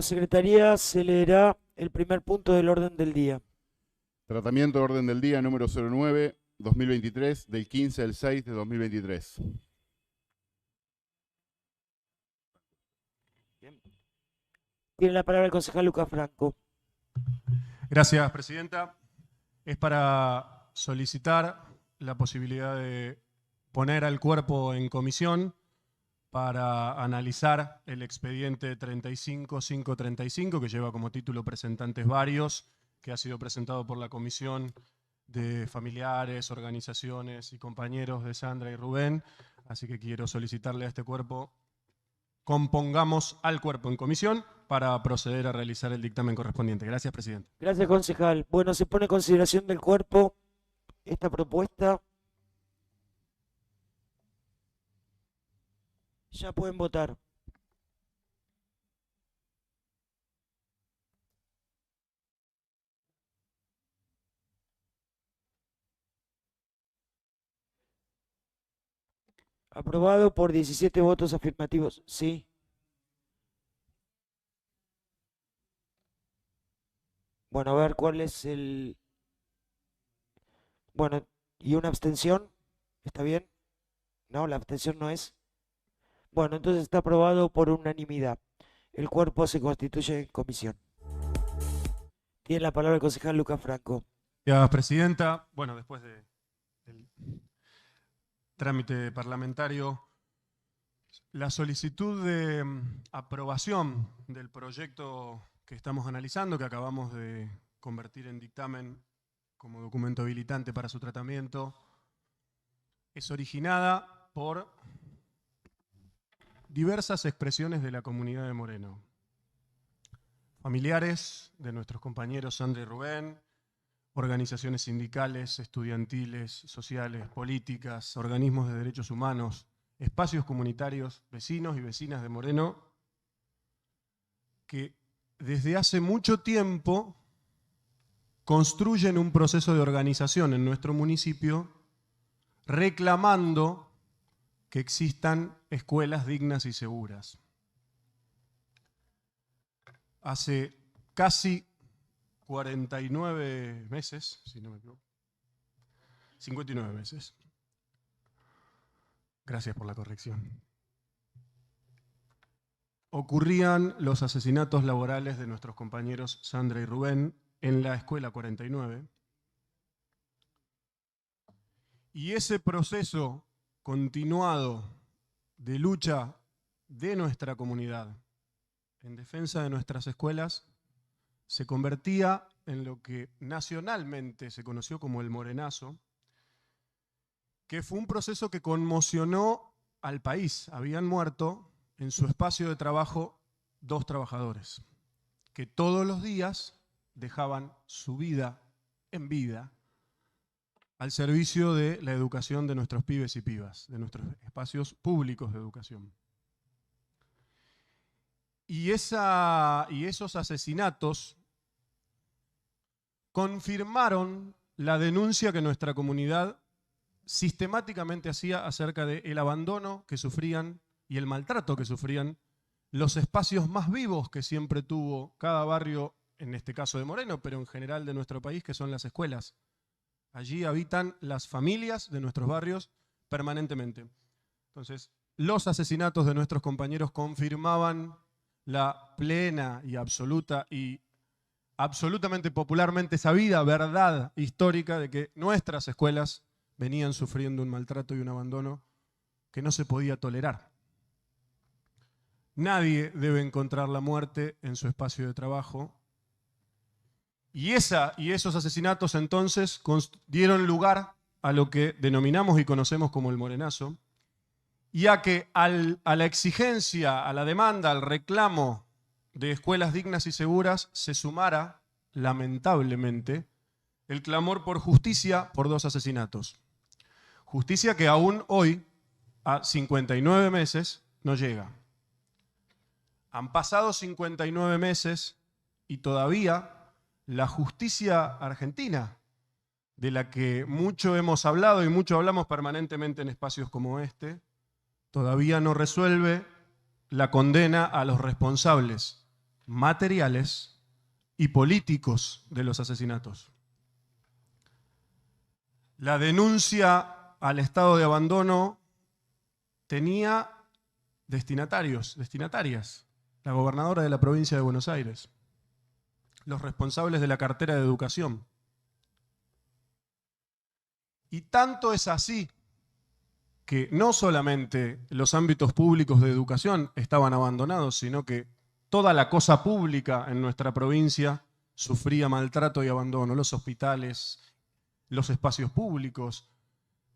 Por secretaría se leerá el primer punto del orden del día. Tratamiento de orden del día número 09-2023, del 15 al 6 de 2023. Tiene la palabra el concejal Lucas Franco. Gracias, presidenta. Es para solicitar la posibilidad de poner al cuerpo en comisión para analizar el expediente 35535, que lleva como título Presentantes Varios, que ha sido presentado por la Comisión de Familiares, Organizaciones y Compañeros de Sandra y Rubén. Así que quiero solicitarle a este cuerpo, compongamos al cuerpo en comisión para proceder a realizar el dictamen correspondiente. Gracias, presidente. Gracias, concejal. Bueno, se pone en consideración del cuerpo esta propuesta. Ya pueden votar. Aprobado por 17 votos afirmativos. Sí. Bueno, a ver cuál es el... Bueno, ¿y una abstención? ¿Está bien? No, la abstención no es. Bueno, entonces está aprobado por unanimidad. El cuerpo se constituye en comisión. Tiene la palabra el concejal Lucas Franco. Gracias, presidenta. Bueno, después del trámite parlamentario, la solicitud de aprobación del proyecto que estamos analizando, que acabamos de convertir en dictamen como documento habilitante para su tratamiento, es originada por diversas expresiones de la comunidad de Moreno. Familiares de nuestros compañeros Sandra y Rubén, organizaciones sindicales, estudiantiles, sociales, políticas, organismos de derechos humanos, espacios comunitarios, vecinos y vecinas de Moreno, que desde hace mucho tiempo construyen un proceso de organización en nuestro municipio reclamando que existan escuelas dignas y seguras. Hace casi 49 meses, si no me equivoco, 59 meses. Gracias por la corrección. Ocurrían los asesinatos laborales de nuestros compañeros Sandra y Rubén en la Escuela 49. Y ese proceso continuado de lucha de nuestra comunidad en defensa de nuestras escuelas se convertía en lo que nacionalmente se conoció como el Morenazo, que fue un proceso que conmocionó al país. Habían muerto en su espacio de trabajo 2 trabajadores, que todos los días dejaban su vida en vida al servicio de la educación de nuestros pibes y pibas, de nuestros espacios públicos de educación. Y esos asesinatos confirmaron la denuncia que nuestra comunidad sistemáticamente hacía acerca del abandono que sufrían y el maltrato que sufrían los espacios más vivos que siempre tuvo cada barrio, en este caso de Moreno, pero en general de nuestro país, que son las escuelas. Allí habitan las familias de nuestros barrios permanentemente. Entonces, los asesinatos de nuestros compañeros confirmaban la plena y absolutamente popularmente sabida verdad histórica de que nuestras escuelas venían sufriendo un maltrato y un abandono que no se podía tolerar. Nadie debe encontrar la muerte en su espacio de trabajo. Y esos asesinatos entonces dieron lugar a lo que denominamos y conocemos como el Morenazo, y a que a la exigencia, a la demanda, al reclamo de escuelas dignas y seguras se sumara, lamentablemente, el clamor por justicia por 2 asesinatos. Justicia que aún hoy, a 59 meses, no llega. Han pasado 59 meses y todavía la justicia argentina, de la que mucho hemos hablado y mucho hablamos permanentemente en espacios como este, todavía no resuelve la condena a los responsables materiales y políticos de los asesinatos. La denuncia al estado de abandono tenía destinatarios, destinatarias. La gobernadora de la provincia de Buenos Aires, los responsables de la cartera de educación. Y tanto es así que no solamente los ámbitos públicos de educación estaban abandonados, sino que toda la cosa pública en nuestra provincia sufría maltrato y abandono. Los hospitales, los espacios públicos,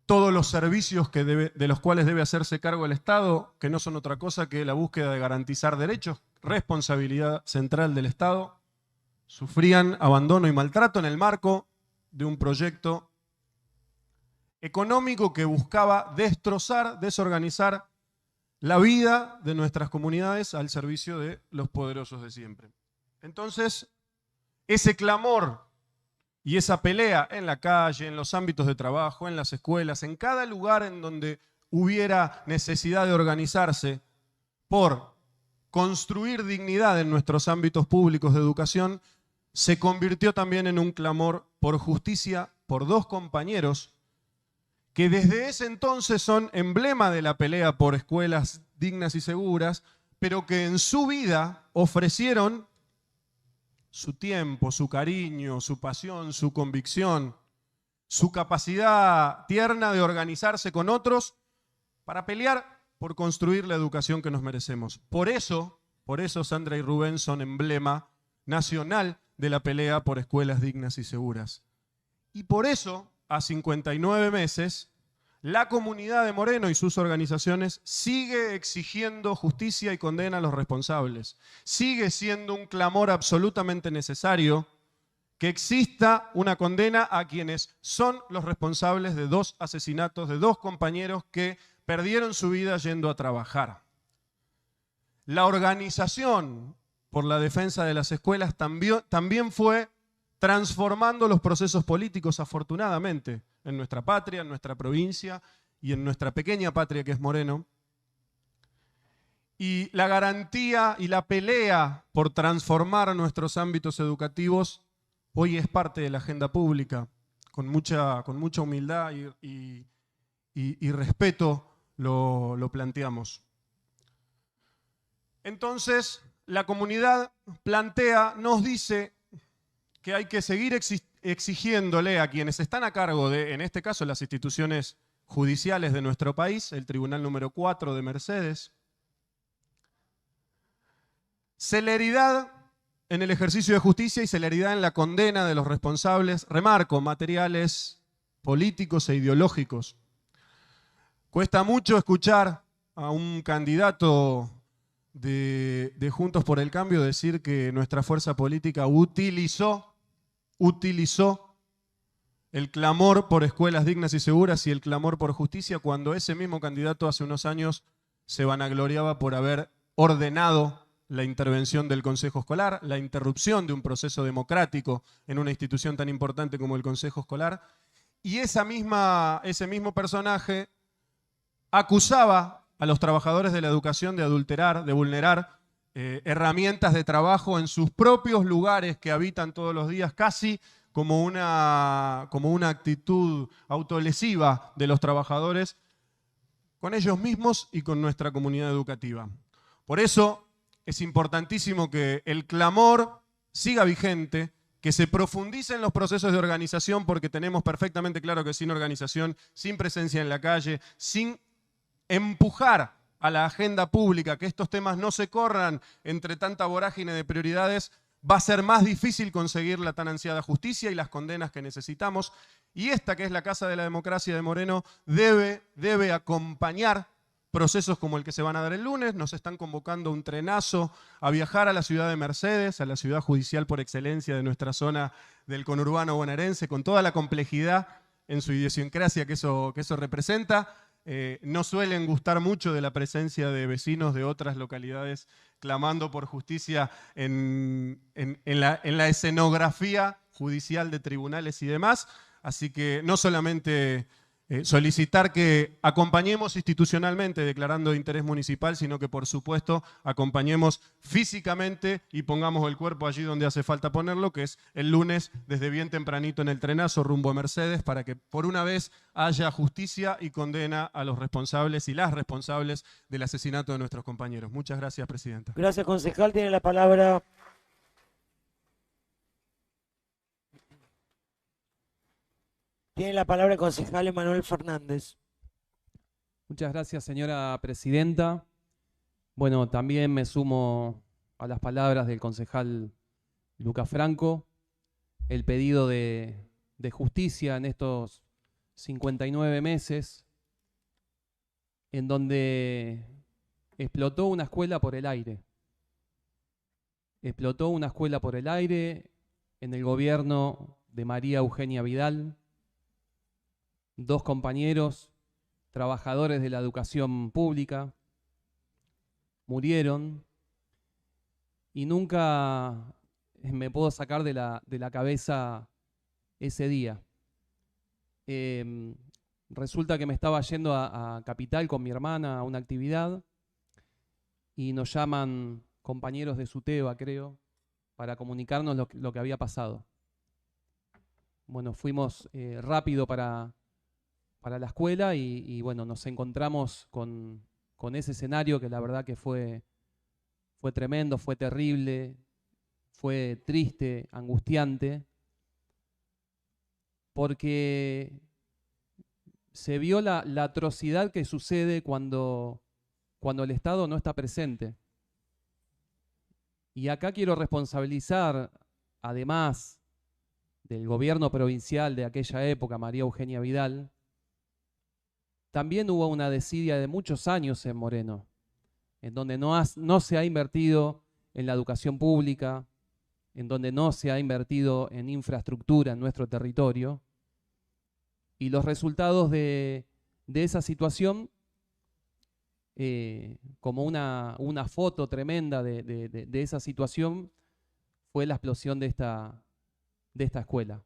todos los servicios de los cuales debe hacerse cargo el Estado, que no son otra cosa que la búsqueda de garantizar derechos, responsabilidad central del Estado, sufrían abandono y maltrato en el marco de un proyecto económico que buscaba destrozar, desorganizar la vida de nuestras comunidades al servicio de los poderosos de siempre. Entonces, ese clamor y esa pelea en la calle, en los ámbitos de trabajo, en las escuelas, en cada lugar en donde hubiera necesidad de organizarse por construir dignidad en nuestros ámbitos públicos de educación, se convirtió también en un clamor por justicia por dos compañeros que desde ese entonces son emblema de la pelea por escuelas dignas y seguras, pero que en su vida ofrecieron su tiempo, su cariño, su pasión, su convicción, su capacidad tierna de organizarse con otros para pelear por construir la educación que nos merecemos. Por eso Sandra y Rubén son emblema nacional de la pelea por escuelas dignas y seguras. Y por eso, a 59 meses, la comunidad de Moreno y sus organizaciones sigue exigiendo justicia y condena a los responsables. Sigue siendo un clamor absolutamente necesario que exista una condena a quienes son los responsables de dos asesinatos de dos compañeros que perdieron su vida yendo a trabajar. La organización por la defensa de las escuelas también fue transformando los procesos políticos, afortunadamente, en nuestra patria, en nuestra provincia y en nuestra pequeña patria que es Moreno. Y la garantía y la pelea por transformar nuestros ámbitos educativos hoy es parte de la agenda pública. Con mucha humildad y respeto lo planteamos. Entonces, la comunidad nos dice que hay que seguir exigiéndole a quienes están a cargo de, en este caso, las instituciones judiciales de nuestro país, el Tribunal número 4 de Mercedes, celeridad en el ejercicio de justicia y celeridad en la condena de los responsables, remarco, materiales, políticos e ideológicos. Cuesta mucho escuchar a un candidato de Juntos por el Cambio decir que nuestra fuerza política utilizó el clamor por escuelas dignas y seguras y el clamor por justicia cuando ese mismo candidato hace unos años se vanagloriaba por haber ordenado la intervención del Consejo Escolar, la interrupción de un proceso democrático en una institución tan importante como el Consejo Escolar. Y ese mismo personaje acusaba a los trabajadores de la educación de adulterar, de vulnerar herramientas de trabajo en sus propios lugares que habitan todos los días, casi como una actitud autolesiva de los trabajadores con ellos mismos y con nuestra comunidad educativa. Por eso es importantísimo que el clamor siga vigente, que se profundicen los procesos de organización, porque tenemos perfectamente claro que sin organización, sin presencia en la calle, sin empujar a la agenda pública, que estos temas no se corran entre tanta vorágine de prioridades, va a ser más difícil conseguir la tan ansiada justicia y las condenas que necesitamos. Y esta, que es la Casa de la Democracia de Moreno, debe acompañar procesos como el que se van a dar el lunes. Nos están convocando un trenazo a viajar a la ciudad de Mercedes, a la ciudad judicial por excelencia de nuestra zona del conurbano bonaerense, con toda la complejidad en su idiosincrasia que eso representa. No suelen gustar mucho de la presencia de vecinos de otras localidades clamando por justicia en la escenografía judicial de tribunales y demás. Así que no solamente solicitar que acompañemos institucionalmente declarando de interés municipal, sino que por supuesto acompañemos físicamente y pongamos el cuerpo allí donde hace falta ponerlo, que es el lunes desde bien tempranito en el trenazo rumbo a Mercedes, para que por una vez haya justicia y condena a los responsables y las responsables del asesinato de nuestros compañeros. Muchas gracias, Presidenta. Gracias, concejal. Tiene la palabra. Tiene la palabra el concejal Emanuel Fernández. Muchas gracias, señora presidenta. Bueno, también me sumo a las palabras del concejal Lucas Franco. El pedido de justicia en estos 59 meses, en donde explotó una escuela por el aire. Explotó una escuela por el aire en el gobierno de María Eugenia Vidal. 2 compañeros, trabajadores de la educación pública, murieron y nunca me puedo sacar de la cabeza ese día. Resulta que me estaba yendo a Capital con mi hermana a una actividad y nos llaman compañeros de SUTEBA, creo, para comunicarnos lo que había pasado. Bueno, fuimos rápido para la escuela y bueno, nos encontramos con ese escenario que la verdad que fue tremendo, fue terrible, fue triste, angustiante, porque se vio la atrocidad que sucede cuando el Estado no está presente. Y acá quiero responsabilizar, además del gobierno provincial de aquella época, María Eugenia Vidal. También hubo una desidia de muchos años en Moreno, en donde no se ha invertido en la educación pública, en donde no se ha invertido en infraestructura en nuestro territorio. Y los resultados de esa situación, como una foto tremenda de esa situación, fue la explosión de esta escuela.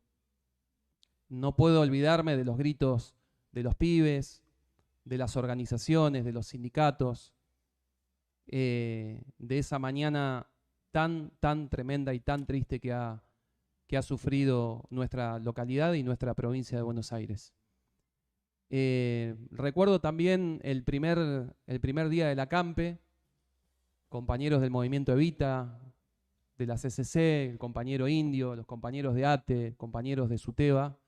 No puedo olvidarme de los gritos de los pibes, de las organizaciones, de los sindicatos, de esa mañana tan tremenda y tan triste que ha sufrido nuestra localidad y nuestra provincia de Buenos Aires. Recuerdo también el primer día del acampe, compañeros del movimiento Evita, de la CCC, el compañero Indio, los compañeros de ATE, compañeros de SUTEBA,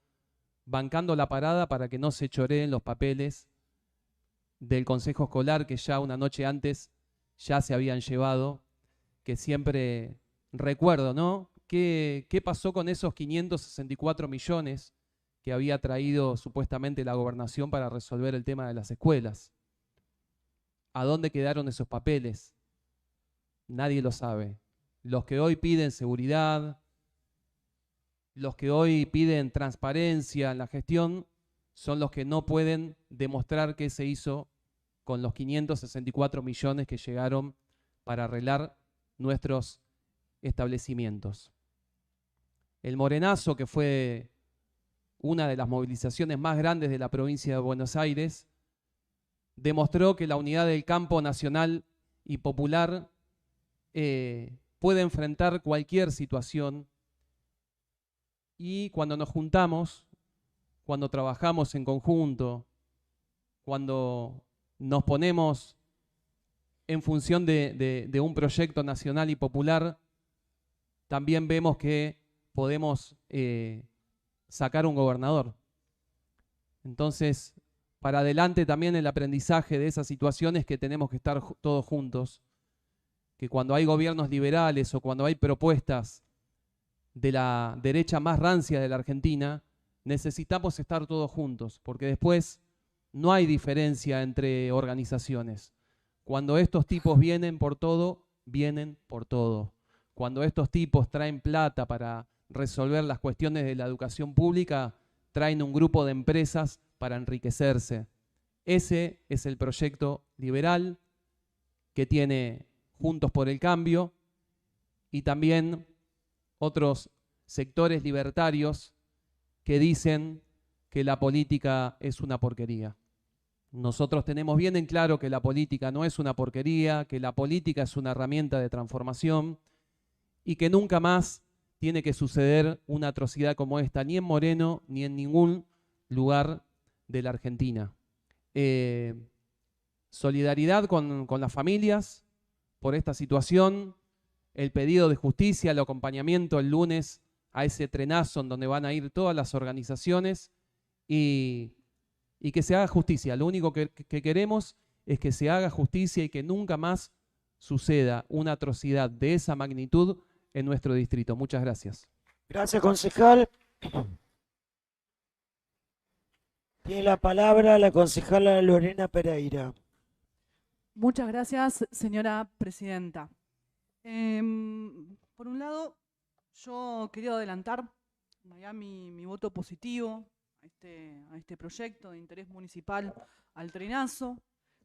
bancando la parada para que no se choreen los papeles del consejo escolar que ya una noche antes ya se habían llevado, que siempre recuerdo, ¿no? ¿Qué pasó con esos 564 millones que había traído supuestamente la gobernación para resolver el tema de las escuelas? ¿A dónde quedaron esos papeles? Nadie lo sabe. Los que hoy piden seguridad, los que hoy piden transparencia en la gestión, son los que no pueden demostrar qué se hizo con los 564 millones que llegaron para arreglar nuestros establecimientos. El Morenazo, que fue una de las movilizaciones más grandes de la provincia de Buenos Aires, demostró que la unidad del campo nacional y popular puede enfrentar cualquier situación, y cuando nos juntamos, cuando trabajamos en conjunto, cuando nos ponemos en función de un proyecto nacional y popular, también vemos que podemos sacar un gobernador. Entonces, para adelante también el aprendizaje de esas situaciones, que tenemos que estar todos juntos, que cuando hay gobiernos liberales o cuando hay propuestas de la derecha más rancia de la Argentina, necesitamos estar todos juntos, porque después no hay diferencia entre organizaciones. Cuando estos tipos vienen por todo, vienen por todo. Cuando estos tipos traen plata para resolver las cuestiones de la educación pública, traen un grupo de empresas para enriquecerse. Ese es el proyecto liberal que tiene Juntos por el Cambio, y también otros sectores libertarios que dicen que la política es una porquería. Nosotros tenemos bien en claro que la política no es una porquería, que la política es una herramienta de transformación y que nunca más tiene que suceder una atrocidad como esta, ni en Moreno, ni en ningún lugar de la Argentina. Solidaridad con las familias por esta situación, el pedido de justicia, el acompañamiento el lunes a ese trenazo en donde van a ir todas las organizaciones y que se haga justicia. Lo único que queremos es que se haga justicia y que nunca más suceda una atrocidad de esa magnitud en nuestro distrito. Muchas gracias. Gracias, concejal. Tiene la palabra la concejala Lorena Pereira. Muchas gracias, señora presidenta. Por un lado, yo quería adelantar mi voto positivo a este proyecto de interés municipal al trenazo,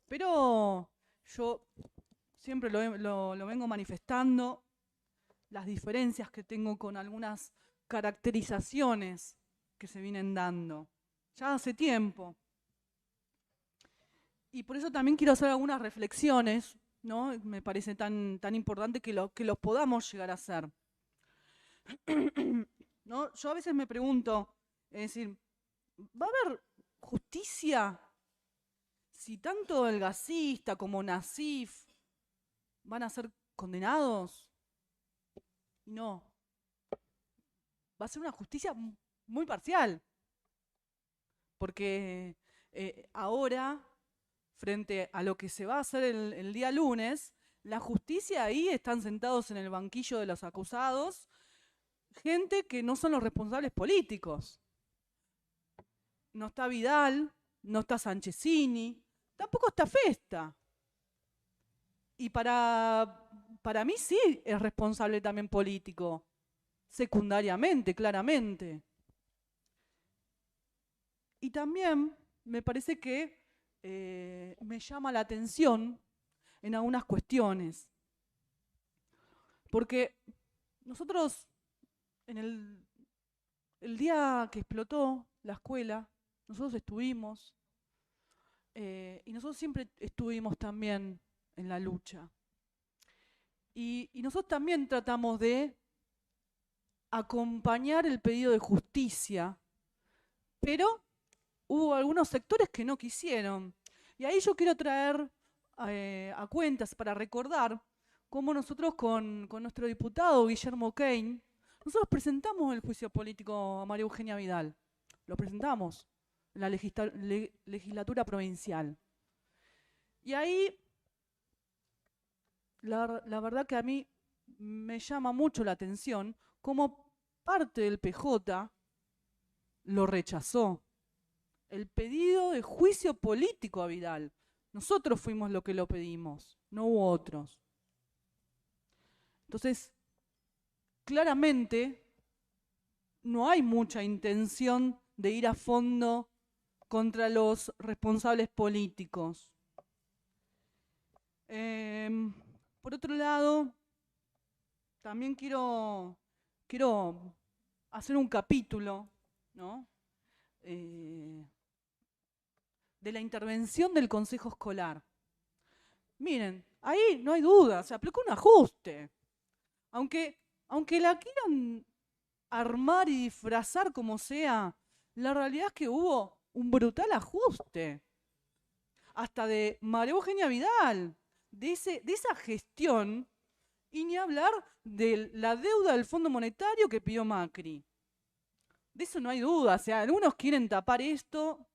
pero yo siempre lo vengo manifestando, las diferencias que tengo con algunas caracterizaciones que se vienen dando ya hace tiempo. Y por eso también quiero hacer algunas reflexiones, ¿no? Me parece tan importante que lo podamos llegar a hacer. ¿No? Yo a veces me pregunto, es decir, ¿va a haber justicia si tanto el gasista como Nasif van a ser condenados? No. Va a ser una justicia muy parcial. Porque ahora, frente a lo que se va a hacer el día lunes, la justicia ahí están sentados en el banquillo de los acusados gente que no son los responsables políticos. No está Vidal, no está Sanchezini, tampoco está Festa. Y para mí sí es responsable también político, secundariamente, claramente. Y también me parece que me llama la atención en algunas cuestiones. Porque nosotros, en el día que explotó la escuela, nosotros estuvimos, y nosotros siempre estuvimos también en la lucha. Y nosotros también tratamos de acompañar el pedido de justicia, pero hubo algunos sectores que no quisieron. Y ahí yo quiero traer a cuentas para recordar cómo nosotros con nuestro diputado Guillermo Kane, nosotros presentamos el juicio político a María Eugenia Vidal. Lo presentamos en la legislatura provincial. Y ahí, la verdad que a mí me llama mucho la atención cómo parte del PJ lo rechazó. El pedido de juicio político a Vidal. Nosotros fuimos los que lo pedimos, no hubo otros. Entonces, claramente, no hay mucha intención de ir a fondo contra los responsables políticos. Por otro lado, también quiero hacer un capítulo, ¿no? De la intervención del Consejo Escolar. Miren, ahí no hay duda, se aplicó un ajuste. Aunque la quieran armar y disfrazar como sea, la realidad es que hubo un brutal ajuste. Hasta de María Eugenia Vidal, de esa gestión, y ni hablar de la deuda del Fondo Monetario que pidió Macri. De eso no hay duda, o sea, algunos quieren tapar esto,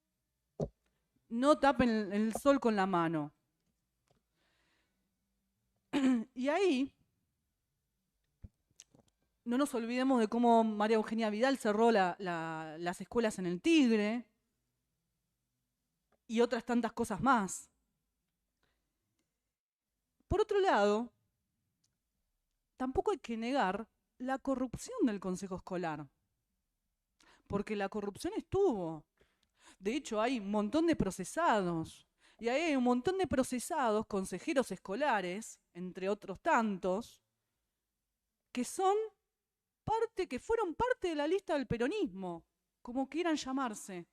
no tapen el sol con la mano. Y ahí, no nos olvidemos de cómo María Eugenia Vidal cerró las escuelas en el Tigre y otras tantas cosas más. Por otro lado, tampoco hay que negar la corrupción del Consejo Escolar, porque la corrupción estuvo. De hecho, hay un montón de procesados, y ahí hay un montón de procesados, consejeros escolares, entre otros tantos, que fueron parte de la lista del peronismo, como quieran llamarse,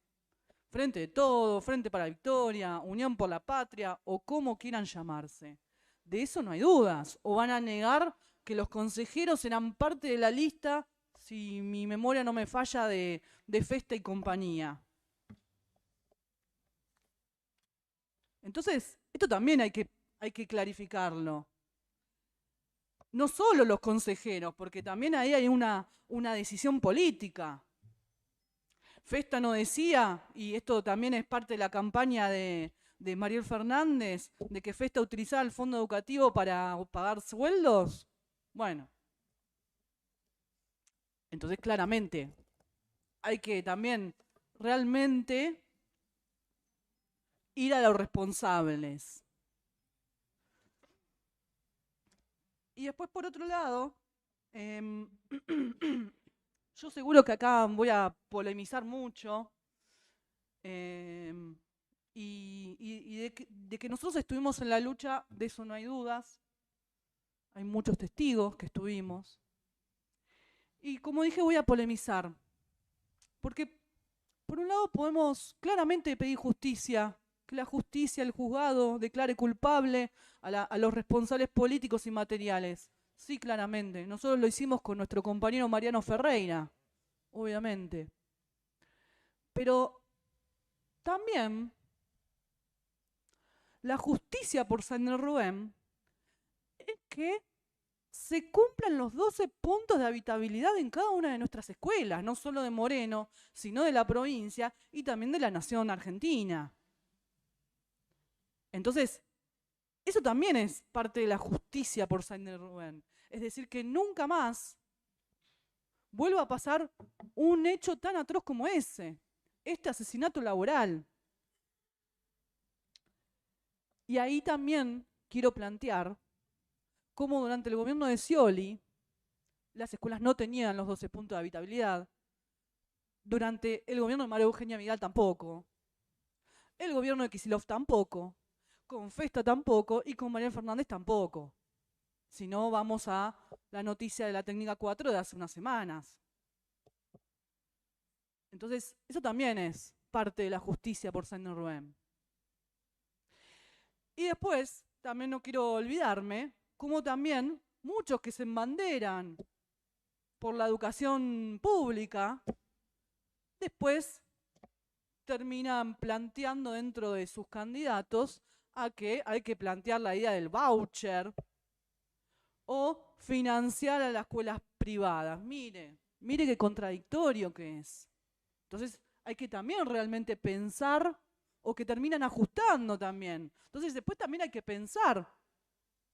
Frente de Todo, Frente para la Victoria, Unión por la Patria o como quieran llamarse. De eso no hay dudas. ¿O van a negar que los consejeros eran parte de la lista, si mi memoria no me falla, de Festa y compañía? Entonces, esto también hay que clarificarlo. No solo los consejeros, porque también ahí hay una decisión política. Festa no decía, y esto también es parte de la campaña de Mariel Fernández, de que Festa utilizaba el fondo educativo para pagar sueldos. Bueno, entonces claramente hay que también realmente ir a los responsables. Y después, por otro lado, yo seguro que acá voy a polemizar mucho, y de que nosotros estuvimos en la lucha, de eso no hay dudas. Hay muchos testigos que estuvimos. Y como dije, voy a polemizar. Porque, por un lado, podemos claramente pedir justicia, que la justicia, el juzgado, declare culpable a los responsables políticos y materiales. Sí, claramente. Nosotros lo hicimos con nuestro compañero Mariano Ferreira, obviamente. Pero también la justicia por San Rubén es que se cumplan los 12 puntos de habitabilidad en cada una de nuestras escuelas, no solo de Moreno, sino de la provincia y también de la nación argentina. Entonces, eso también es parte de la justicia por San Rubén. Es decir, que nunca más vuelva a pasar un hecho tan atroz como ese, este asesinato laboral. Y ahí también quiero plantear cómo durante el gobierno de Scioli las escuelas no tenían los 12 puntos de habitabilidad. Durante el gobierno de María Eugenia Vidal tampoco. El gobierno de Kicillof tampoco. Con Festa tampoco y con Mariel Fernández tampoco. Si no, vamos a la noticia de la técnica 4 de hace unas semanas. Entonces, eso también es parte de la justicia por San Rubén. Y después, también no quiero olvidarme, como también muchos que se embanderan por la educación pública, después terminan planteando dentro de sus candidatos a que hay que plantear la idea del voucher o financiar a las escuelas privadas. Mire qué contradictorio que es. Entonces hay que también realmente pensar, o que terminan ajustando también. Entonces después también hay que pensar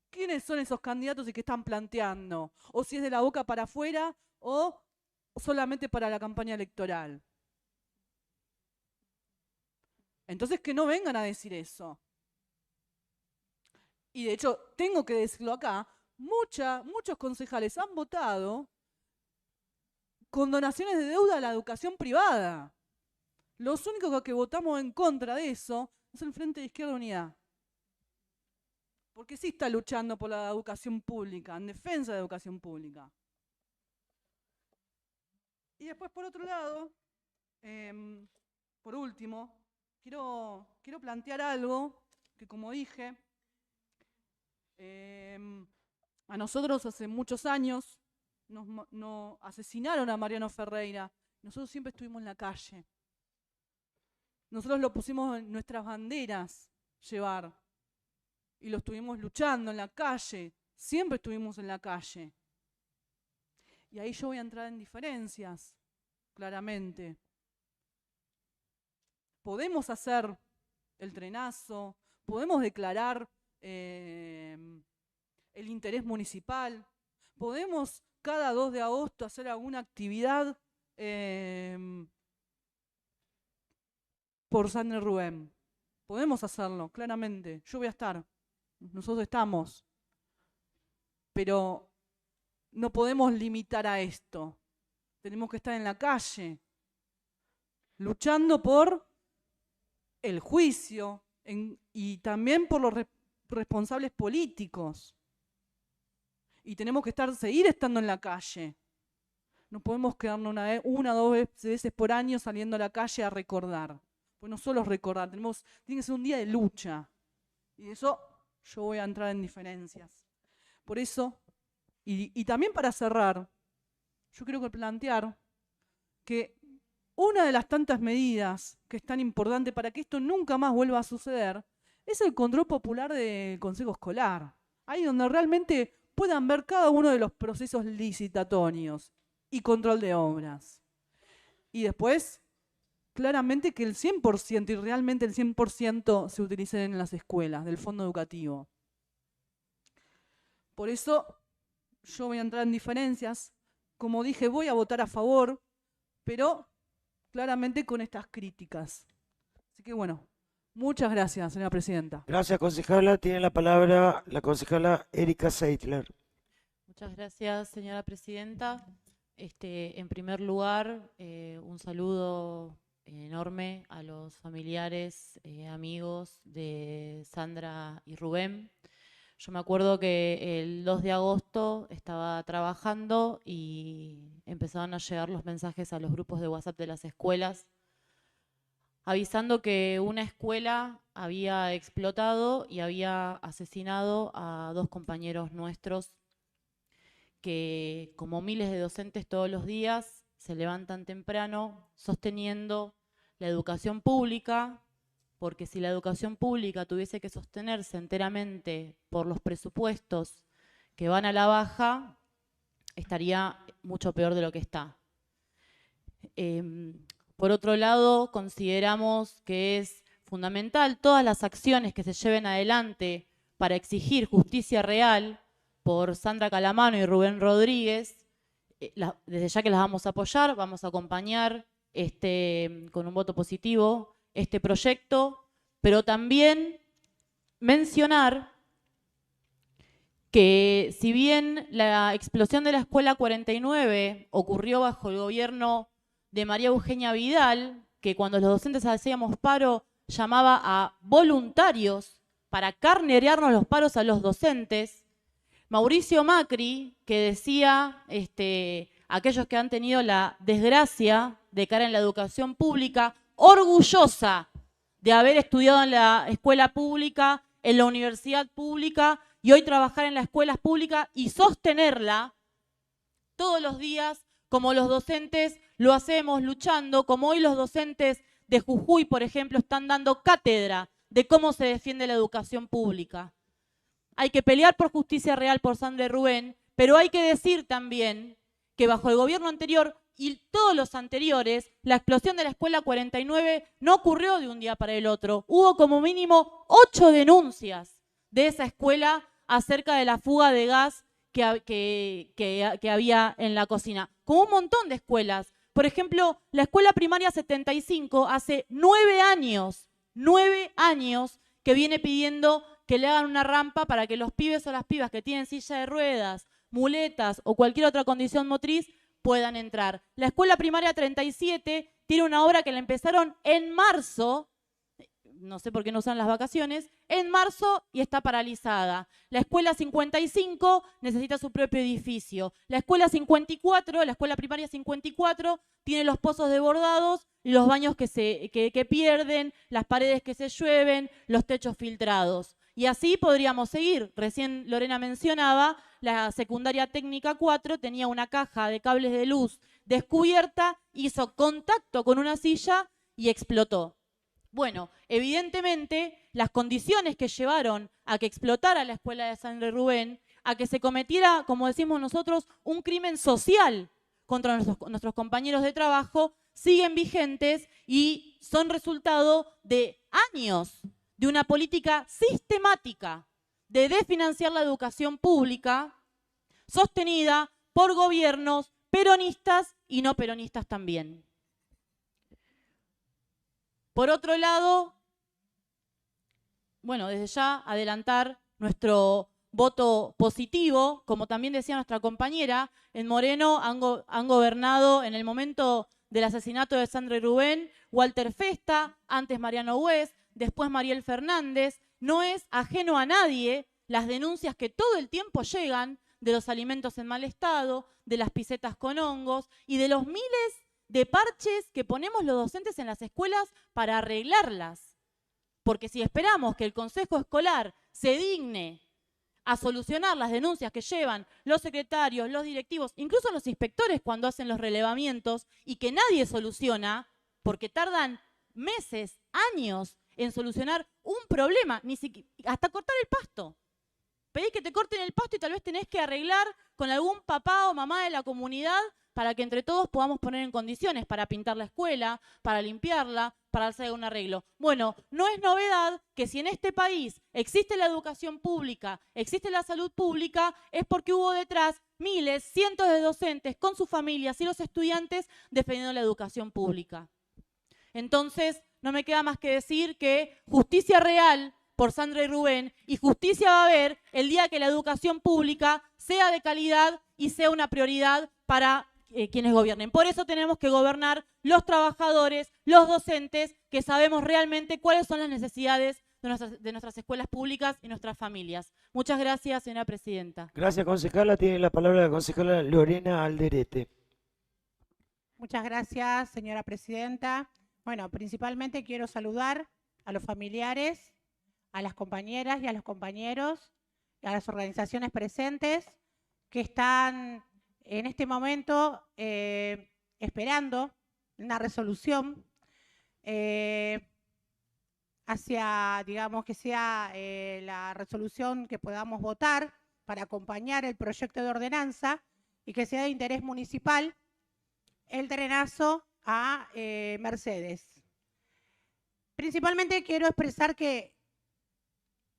quiénes son esos candidatos y qué están planteando, o si es de la boca para afuera o solamente para la campaña electoral. Entonces que no vengan a decir eso. Y de hecho, tengo que decirlo acá, muchos concejales han votado con donaciones de deuda a la educación privada. Los únicos que votamos en contra de eso es el Frente de Izquierda Unida. Porque sí está luchando por la educación pública, en defensa de la educación pública. Y después, por otro lado, por último, quiero plantear algo que, como dije, a nosotros hace muchos años nos asesinaron a Mariano Ferreira. Nosotros siempre estuvimos en la calle. Nosotros lo pusimos en nuestras banderas llevar. Y lo estuvimos luchando en la calle. Siempre estuvimos en la calle. Y ahí yo voy a entrar en diferencias, claramente. Podemos hacer el trenazo, podemos declarar el interés municipal, podemos cada 2 de agosto hacer alguna actividad por San Rubén. Podemos hacerlo, claramente. Yo voy a estar. Nosotros estamos. Pero no podemos limitar a esto. Tenemos que estar en la calle, luchando por el juicio y también por los responsables políticos. Y tenemos que seguir estando en la calle. No podemos quedarnos una o dos veces por año saliendo a la calle a recordar. Pues no solo es recordar, tiene que ser un día de lucha. Y eso yo voy a entrar en diferencias. Por eso, y también para cerrar, yo quiero plantear que una de las tantas medidas que es tan importante para que esto nunca más vuelva a suceder es el control popular del Consejo Escolar. Ahí donde realmente puedan ver cada uno de los procesos licitatorios y control de obras. Y después, claramente que el 100% y realmente el 100% se utilicen en las escuelas del fondo educativo. Por eso yo voy a entrar en diferencias. Como dije, voy a votar a favor, pero claramente con estas críticas. Así que bueno, muchas gracias, señora presidenta. Gracias, concejala. Tiene la palabra la concejala Erika Seidler. Muchas gracias, señora presidenta. En primer lugar, un saludo enorme a los familiares, amigos de Sandra y Rubén. Yo me acuerdo que el 2 de agosto estaba trabajando y empezaron a llegar los mensajes a los grupos de WhatsApp de las escuelas, avisando que una escuela había explotado y había asesinado a 2 compañeros nuestros que, como miles de docentes todos los días, se levantan temprano sosteniendo la educación pública, porque si la educación pública tuviese que sostenerse enteramente por los presupuestos que van a la baja, estaría mucho peor de lo que está. Por otro lado, consideramos que es fundamental todas las acciones que se lleven adelante para exigir justicia real por Sandra Calamano y Rubén Rodríguez. Desde ya que las vamos a apoyar, vamos a acompañar con un voto positivo este proyecto, pero también mencionar que si bien la explosión de la Escuela 49 ocurrió bajo el gobierno de María Eugenia Vidal, que cuando los docentes hacíamos paro llamaba a voluntarios para carnerearnos los paros a los docentes, Mauricio Macri, que decía aquellos que han tenido la desgracia de caer en la educación pública, orgullosa de haber estudiado en la escuela pública, en la universidad pública y hoy trabajar en las escuelas públicas y sostenerla todos los días como los docentes lo hacemos luchando, como hoy los docentes de Jujuy, por ejemplo, están dando cátedra de cómo se defiende la educación pública. Hay que pelear por justicia real por Sandra y Rubén, pero hay que decir también que bajo el gobierno anterior y todos los anteriores, la explosión de la Escuela 49 no ocurrió de un día para el otro. Hubo como mínimo 8 denuncias de esa escuela acerca de la fuga de gas que había en la cocina. Como un montón de escuelas. Por ejemplo, la Escuela Primaria 75 hace 9 años que viene pidiendo que le hagan una rampa para que los pibes o las pibas que tienen silla de ruedas, muletas o cualquier otra condición motriz puedan entrar. La Escuela Primaria 37 tiene una obra que la empezaron en marzo, no sé por qué no usan las vacaciones, en marzo y está paralizada. La Escuela 55 necesita su propio edificio. La Escuela 54, la Escuela Primaria 54, tiene los pozos desbordados y los baños que pierden, las paredes que se llueven, los techos filtrados. Y así podríamos seguir. Recién Lorena mencionaba, la secundaria técnica 4 tenía una caja de cables de luz descubierta, hizo contacto con una silla y explotó. Bueno, evidentemente las condiciones que llevaron a que explotara la escuela de Sandra y Rubén, a que se cometiera, como decimos nosotros, un crimen social contra nuestros compañeros de trabajo, siguen vigentes y son resultado de años de una política sistemática de desfinanciar la educación pública sostenida por gobiernos peronistas y no peronistas también. Por otro lado, bueno, desde ya adelantar nuestro voto positivo, como también decía nuestra compañera, en Moreno han gobernado en el momento del asesinato de Sandra y Rubén, Walter Festa, antes Mariano Hues, después Mariel Fernández. No es ajeno a nadie las denuncias que todo el tiempo llegan de los alimentos en mal estado, de las pisetas con hongos y de los miles de parches que ponemos los docentes en las escuelas para arreglarlas. Porque si esperamos que el consejo escolar se digne a solucionar las denuncias que llevan los secretarios, los directivos, incluso los inspectores cuando hacen los relevamientos, y que nadie soluciona, porque tardan meses, años en solucionar un problema, ni siquiera, hasta cortar el pasto. Pedís que te corten el pasto y tal vez tenés que arreglar con algún papá o mamá de la comunidad para que entre todos podamos poner en condiciones para pintar la escuela, para limpiarla, para hacer un arreglo. Bueno, no es novedad que si en este país existe la educación pública, existe la salud pública, es porque hubo detrás miles, cientos de docentes con sus familias y los estudiantes defendiendo la educación pública. Entonces, no me queda más que decir que justicia real por Sandra y Rubén, y justicia va a haber el día que la educación pública sea de calidad y sea una prioridad para quienes gobiernen. Por eso tenemos que gobernar los trabajadores, los docentes, que sabemos realmente cuáles son las necesidades de nuestras escuelas públicas y nuestras familias. Muchas gracias, señora presidenta. Gracias, concejala. Tiene la palabra la concejala Lorena Alderete. Muchas gracias, señora presidenta. Bueno, principalmente quiero saludar a los familiares, a las compañeras y a los compañeros, a las organizaciones presentes que están en este momento esperando una resolución hacia, digamos, que sea la resolución que podamos votar para acompañar el proyecto de ordenanza y que sea de interés municipal el drenazo a Mercedes. Principalmente quiero expresar que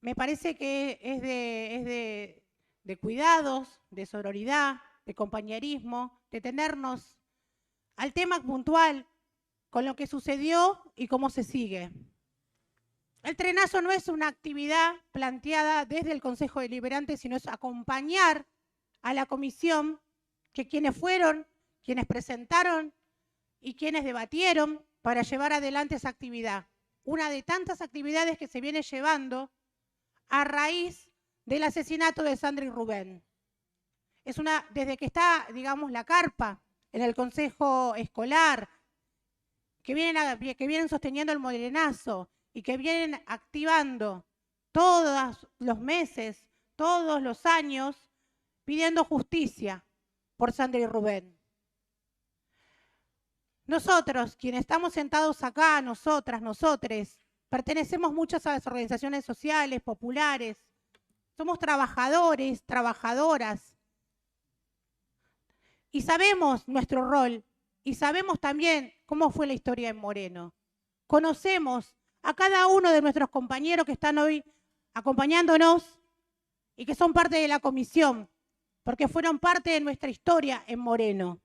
me parece que es de cuidados, de sororidad, de compañerismo, de tenernos al tema puntual con lo que sucedió y cómo se sigue. El trenazo no es una actividad planteada desde el Consejo Deliberante, sino es acompañar a la comisión, que quienes fueron, quienes presentaron y quienes debatieron para llevar adelante esa actividad. Una de tantas actividades que se viene llevando a raíz del asesinato de Sandra y Rubén. Es una, desde que está, digamos, la carpa en el consejo escolar, que vienen sosteniendo el morenazo y que vienen activando todos los meses, todos los años, pidiendo justicia por Sandra y Rubén. Nosotros, quienes estamos sentados acá, nosotras, nosotres, pertenecemos muchas a las organizaciones sociales, populares, somos trabajadores, trabajadoras, y sabemos nuestro rol, y sabemos también cómo fue la historia en Moreno. Conocemos a cada uno de nuestros compañeros que están hoy acompañándonos y que son parte de la comisión, porque fueron parte de nuestra historia en Moreno.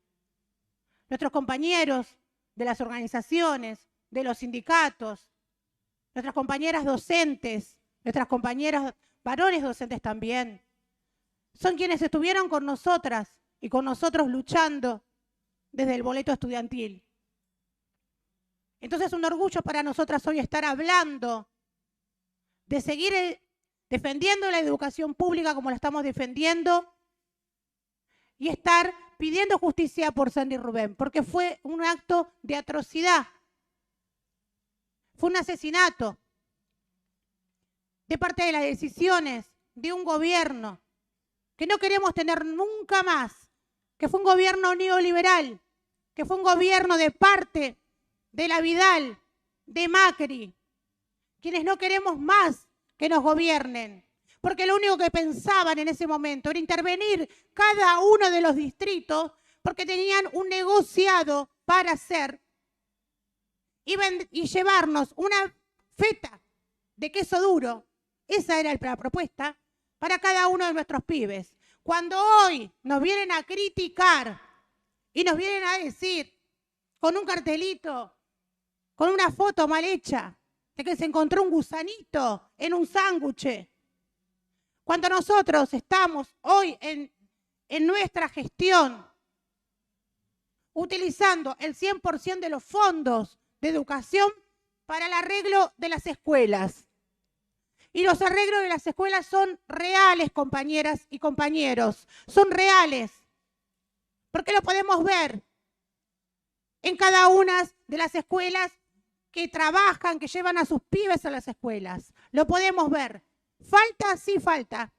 Nuestros compañeros de las organizaciones, de los sindicatos, nuestras compañeras docentes, nuestras compañeras varones docentes también, son quienes estuvieron con nosotras y con nosotros luchando desde el boleto estudiantil. Entonces es un orgullo para nosotras hoy estar hablando de seguir defendiendo la educación pública como la estamos defendiendo y estar pidiendo justicia por Sandra y Rubén, porque fue un acto de atrocidad, fue un asesinato de parte de las decisiones de un gobierno que no queremos tener nunca más, que fue un gobierno neoliberal, que fue un gobierno de parte de la Vidal, de Macri, quienes no queremos más que nos gobiernen, porque lo único que pensaban en ese momento era intervenir cada uno de los distritos porque tenían un negociado para hacer y llevarnos una feta de queso duro. Esa era la propuesta para cada uno de nuestros pibes. Cuando hoy nos vienen a criticar y nos vienen a decir con un cartelito, con una foto mal hecha, de que se encontró un gusanito en un sándwich, cuando nosotros estamos hoy en nuestra gestión utilizando el 100% de los fondos de educación para el arreglo de las escuelas. Y los arreglos de las escuelas son reales, compañeras y compañeros, son reales, porque lo podemos ver. en cada una de las escuelas que trabajan, que llevan a sus pibes a las escuelas. Lo podemos ver. Falta, sí falta.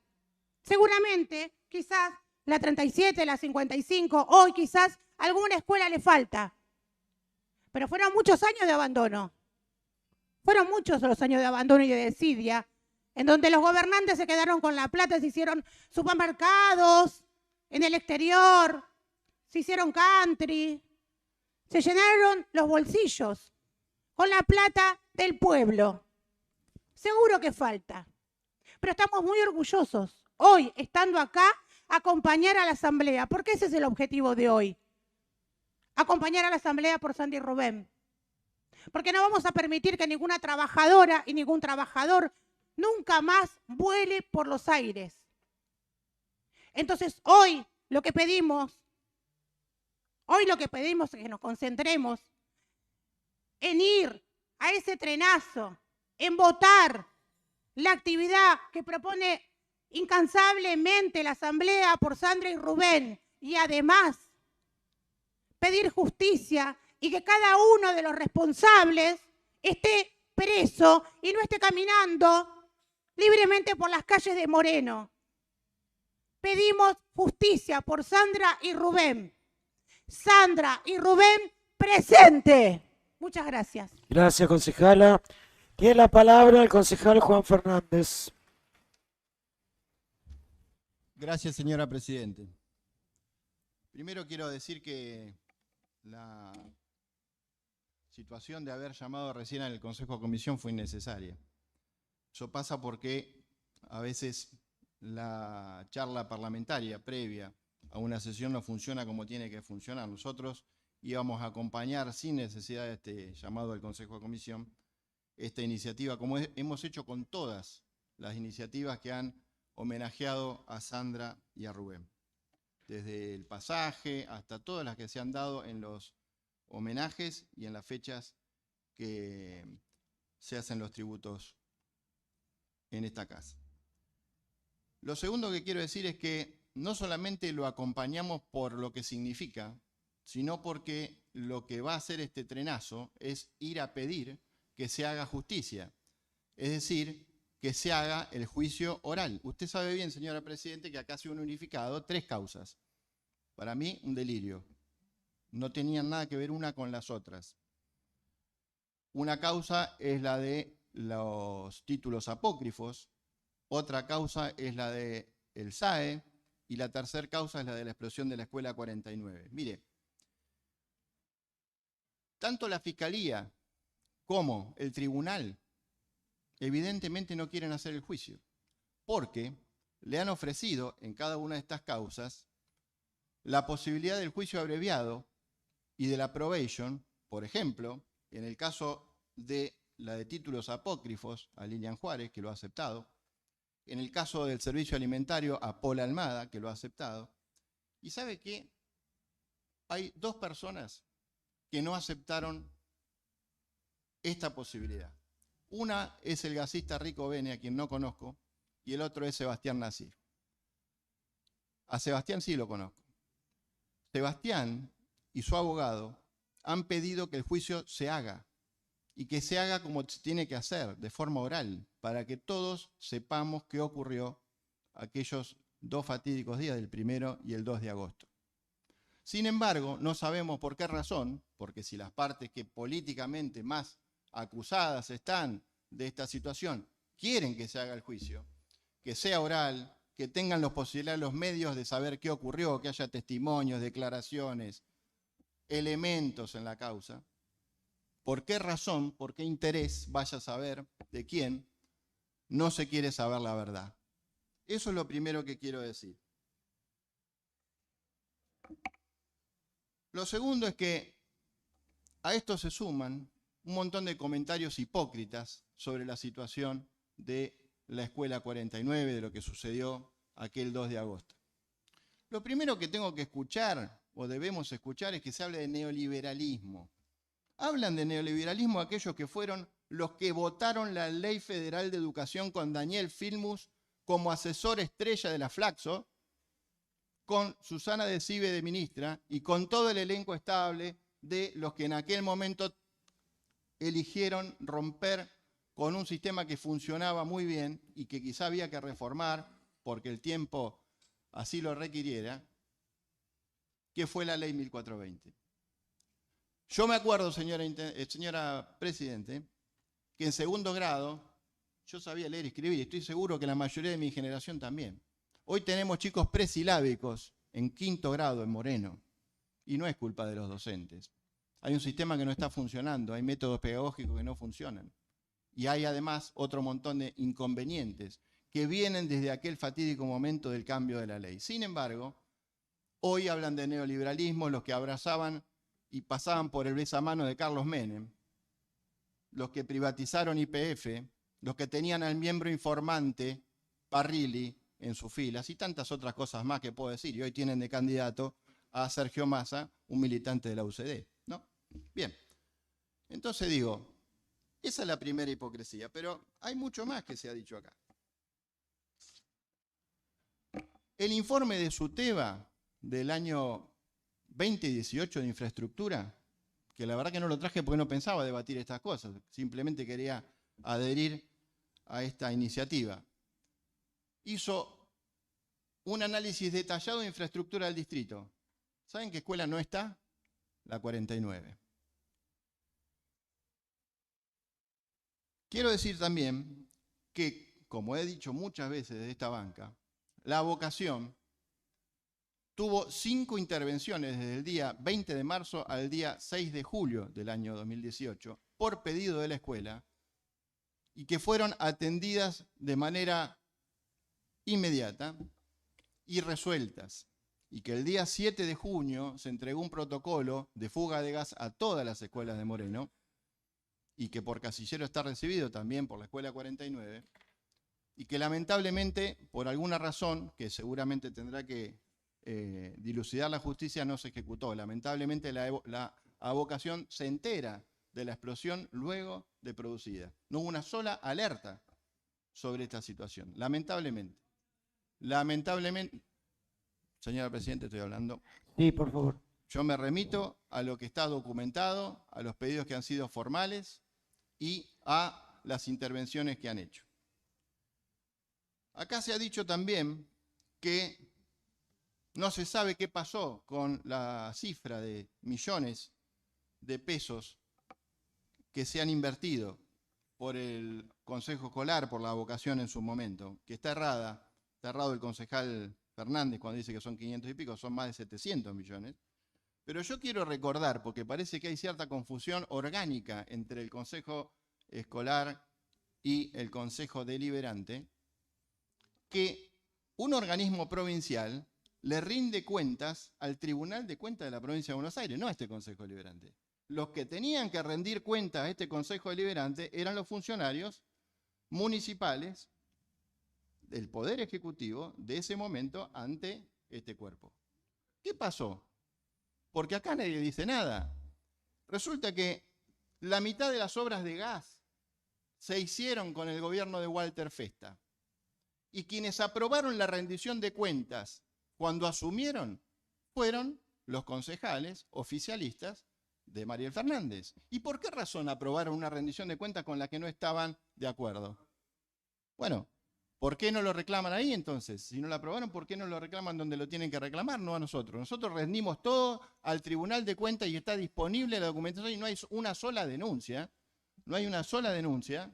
Seguramente, quizás la 37, la 55, hoy quizás alguna escuela le falta. Pero fueron muchos años de abandono. Fueron muchos los años de abandono y de desidia, en donde los gobernantes se quedaron con la plata, se hicieron supermercados en el exterior, se hicieron country, se llenaron los bolsillos con la plata del pueblo. Seguro que falta, pero estamos muy orgullosos hoy, estando acá, acompañar a la asamblea, porque ese es el objetivo de hoy. Acompañar a la asamblea por Sandra y Rubén. Porque no vamos a permitir que ninguna trabajadora y ningún trabajador nunca más vuele por los aires. Entonces hoy lo que pedimos es que nos concentremos en ir a ese trenazo, en votar la actividad que propone incansablemente la asamblea por Sandra y Rubén, y además pedir justicia y que cada uno de los responsables esté preso y no esté caminando libremente por las calles de Moreno. Pedimos justicia por Sandra y Rubén. Sandra y Rubén, presente. Muchas gracias. Gracias, concejala. Tiene la palabra el concejal Juan Fernández. Gracias, señora Presidente. Primero quiero decir que la situación de haber llamado recién al Consejo de Comisión fue innecesaria. Eso pasa porque a veces la charla parlamentaria previa a una sesión no funciona como tiene que funcionar. Nosotros íbamos a acompañar sin necesidad de este llamado al Consejo de Comisión esta iniciativa, como hemos hecho con todas las iniciativas que han homenajeado a Sandra y a Rubén. Desde el pasaje hasta todas las que se han dado en los homenajes y en las fechas que se hacen los tributos en esta casa. Lo segundo que quiero decir es que no solamente lo acompañamos por lo que significa, sino porque lo que va a hacer este trenazo es ir a pedir que se haga justicia, es decir, que se haga el juicio oral. Usted sabe bien, señora Presidente, que acá se han unificado 3 causas. Para mí, un delirio. No tenían nada que ver una con las otras. Una causa es la de los títulos apócrifos, otra causa es la del SAE y la tercera causa es la de la explosión de la Escuela 49. Mire, tanto la Fiscalía como el Tribunal evidentemente no quieren hacer el juicio, porque le han ofrecido en cada una de estas causas la posibilidad del juicio abreviado y de la probation, por ejemplo, en el caso de la de títulos apócrifos, a Lilian Juárez, que lo ha aceptado, en el caso del servicio alimentario, a Paula Almada, que lo ha aceptado. ¿Y sabe qué? Hay 2 personas que no aceptaron esta posibilidad. Una es el gasista Rico Bene, a quien no conozco, y el otro es Sebastián Nasir. A Sebastián sí lo conozco. Sebastián y su abogado han pedido que el juicio se haga, y que se haga como se tiene que hacer, de forma oral, para que todos sepamos qué ocurrió aquellos 2 fatídicos días, del 1 y el 2 de agosto. Sin embargo, no sabemos por qué razón, porque si las partes que políticamente más acusadas están de esta situación quieren que se haga el juicio, que sea oral, que tengan la posibilidad los medios de saber qué ocurrió, que haya testimonios, declaraciones, elementos en la causa, ¿por qué razón, por qué interés, vaya a saber de quién no se quiere saber la verdad? Eso es lo primero que quiero decir. Lo segundo es que a esto se suman un montón de comentarios hipócritas sobre la situación de la Escuela 49, de lo que sucedió aquel 2 de agosto. Lo primero que tengo que escuchar, o debemos escuchar, es que se hable de neoliberalismo. Hablan de neoliberalismo aquellos que fueron los que votaron la Ley Federal de Educación con Daniel Filmus como asesor estrella de la Flaxo, con Susana Decibe de ministra y con todo el elenco estable de los que en aquel momento eligieron romper con un sistema que funcionaba muy bien y que quizá había que reformar porque el tiempo así lo requiriera, que fue la ley 1420. Yo me acuerdo, señora Presidente, que en segundo grado yo sabía leer y escribir, y estoy seguro que la mayoría de mi generación también. Hoy tenemos chicos presilábicos en quinto grado en Moreno, y no es culpa de los docentes. Hay un sistema que no está funcionando, hay métodos pedagógicos que no funcionan, y hay además otro montón de inconvenientes que vienen desde aquel fatídico momento del cambio de la ley. Sin embargo, hoy hablan de neoliberalismo los que abrazaban y pasaban por el besamano de Carlos Menem, los que privatizaron YPF, los que tenían al miembro informante Parrilli en sus filas y tantas otras cosas más que puedo decir. Y hoy tienen de candidato a Sergio Massa, un militante de la UCD, ¿no? Bien, entonces digo, esa es la primera hipocresía, pero hay mucho más que se ha dicho acá. El informe de SUTEBA del año 2018 de infraestructura, que la verdad que no lo traje porque no pensaba debatir estas cosas, simplemente quería adherir a esta iniciativa. Hizo un análisis detallado de infraestructura del distrito. ¿Saben qué escuela no está? La 49. Quiero decir también que, como he dicho muchas veces desde esta banca, la vocación tuvo 5 intervenciones desde el día 20 de marzo al día 6 de julio del año 2018 por pedido de la escuela y que fueron atendidas de manera inmediata y resueltas. Y que el día 7 de junio se entregó un protocolo de fuga de gas a todas las escuelas de Moreno y que por casillero está recibido también por la escuela 49 y que lamentablemente, por alguna razón que seguramente tendrá que dilucidar la justicia, no se ejecutó. Lamentablemente la avocación se entera de la explosión luego de producida. No hubo una sola alerta sobre esta situación, lamentablemente. Lamentablemente, señora Presidenta, estoy hablando. Sí, por favor. Yo me remito a lo que está documentado, a los pedidos que han sido formales y a las intervenciones que han hecho. Acá se ha dicho también que no se sabe qué pasó con la cifra de millones de pesos que se han invertido por el Consejo Escolar, por la vocación en su momento, que está errada. Está errado el concejal Fernández cuando dice que son 500 y pico, son más de 700 millones. Pero yo quiero recordar, porque parece que hay cierta confusión orgánica entre el Consejo Escolar y el Consejo Deliberante, que un organismo provincial le rinde cuentas al Tribunal de Cuentas de la Provincia de Buenos Aires, no a este Consejo Deliberante. Los que tenían que rendir cuentas a este Consejo Deliberante eran los funcionarios municipales del Poder Ejecutivo de ese momento ante este cuerpo. ¿Qué pasó? Porque acá nadie dice nada. Resulta que la mitad de las obras de gas se hicieron con el gobierno de Walter Festa. Y quienes aprobaron la rendición de cuentas cuando asumieron fueron los concejales oficialistas de Mariel Fernández. ¿Y por qué razón aprobaron una rendición de cuentas con la que no estaban de acuerdo? Bueno, ¿por qué no lo reclaman ahí entonces? Si no lo aprobaron, ¿por qué no lo reclaman donde lo tienen que reclamar? No a nosotros. Nosotros rendimos todo al Tribunal de Cuentas y está disponible la documentación y no hay una sola denuncia. No hay una sola denuncia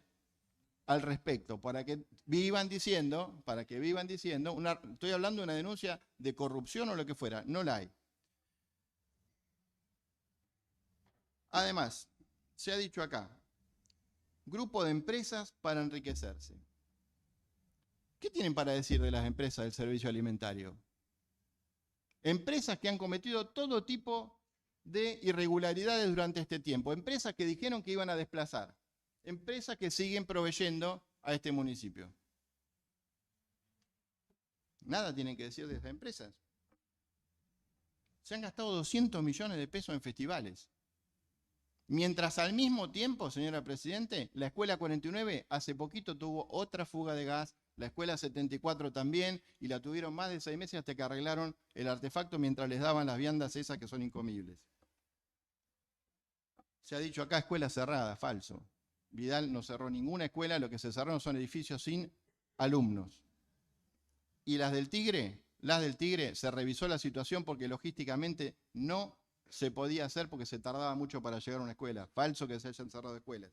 al respecto, para que vivan diciendo, estoy hablando de una denuncia de corrupción o lo que fuera, no la hay. Además, se ha dicho acá, grupo de empresas para enriquecerse. ¿Qué tienen para decir de las empresas del servicio alimentario? Empresas que han cometido todo tipo de irregularidades durante este tiempo, empresas que dijeron que iban a desplazar, empresas que siguen proveyendo a este municipio. Nada tienen que decir de estas empresas. Se han gastado 200 millones de pesos en festivales. Mientras al mismo tiempo, señora Presidente, la Escuela 49 hace poquito tuvo otra fuga de gas, la Escuela 74 también, y la tuvieron más de 6 meses hasta que arreglaron el artefacto mientras les daban las viandas esas que son incomibles. Se ha dicho acá escuela cerrada, falso. Vidal no cerró ninguna escuela, lo que se cerraron son edificios sin alumnos. Y las del Tigre, se revisó la situación porque logísticamente no se podía hacer porque se tardaba mucho para llegar a una escuela. Falso que se hayan cerrado escuelas.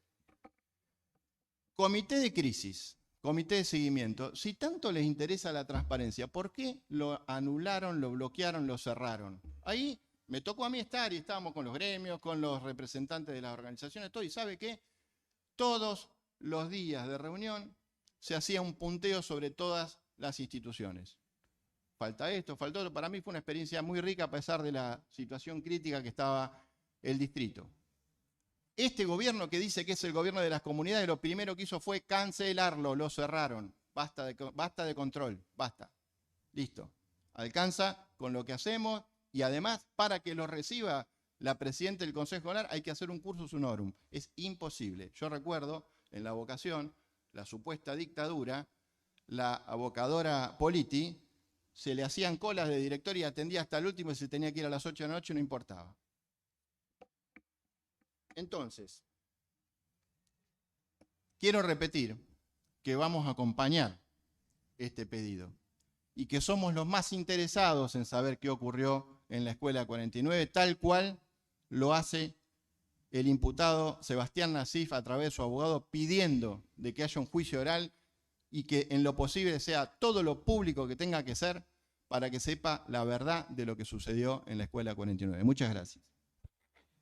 Comité de crisis, comité de seguimiento. Si tanto les interesa la transparencia, ¿por qué lo anularon, lo bloquearon, lo cerraron? Ahí me tocó a mí estar y estábamos con los gremios, con los representantes de las organizaciones, todo. ¿Y sabe qué? Todos los días de reunión se hacía un punteo sobre todas las instituciones. Falta esto, falta otro. Para mí fue una experiencia muy rica a pesar de la situación crítica que estaba el distrito. Este gobierno que dice que es el gobierno de las comunidades, lo primero que hizo fue cancelarlo, lo cerraron. Basta de control, basta. Listo. Alcanza con lo que hacemos y además para que lo reciba la presidenta del Consejo Escolar hay que hacer un cursus honorum. Es imposible. Yo recuerdo en la vocación, la supuesta dictadura, la abocadora Politi, se le hacían colas de director y atendía hasta el último y se tenía que ir a las 8 de la noche, no importaba. Entonces, quiero repetir que vamos a acompañar este pedido y que somos los más interesados en saber qué ocurrió en la Escuela 49, tal cual lo hace el imputado Sebastián Nasif a través de su abogado, pidiendo de que haya un juicio oral y que en lo posible sea todo lo público que tenga que ser para que sepa la verdad de lo que sucedió en la Escuela 49. Muchas gracias.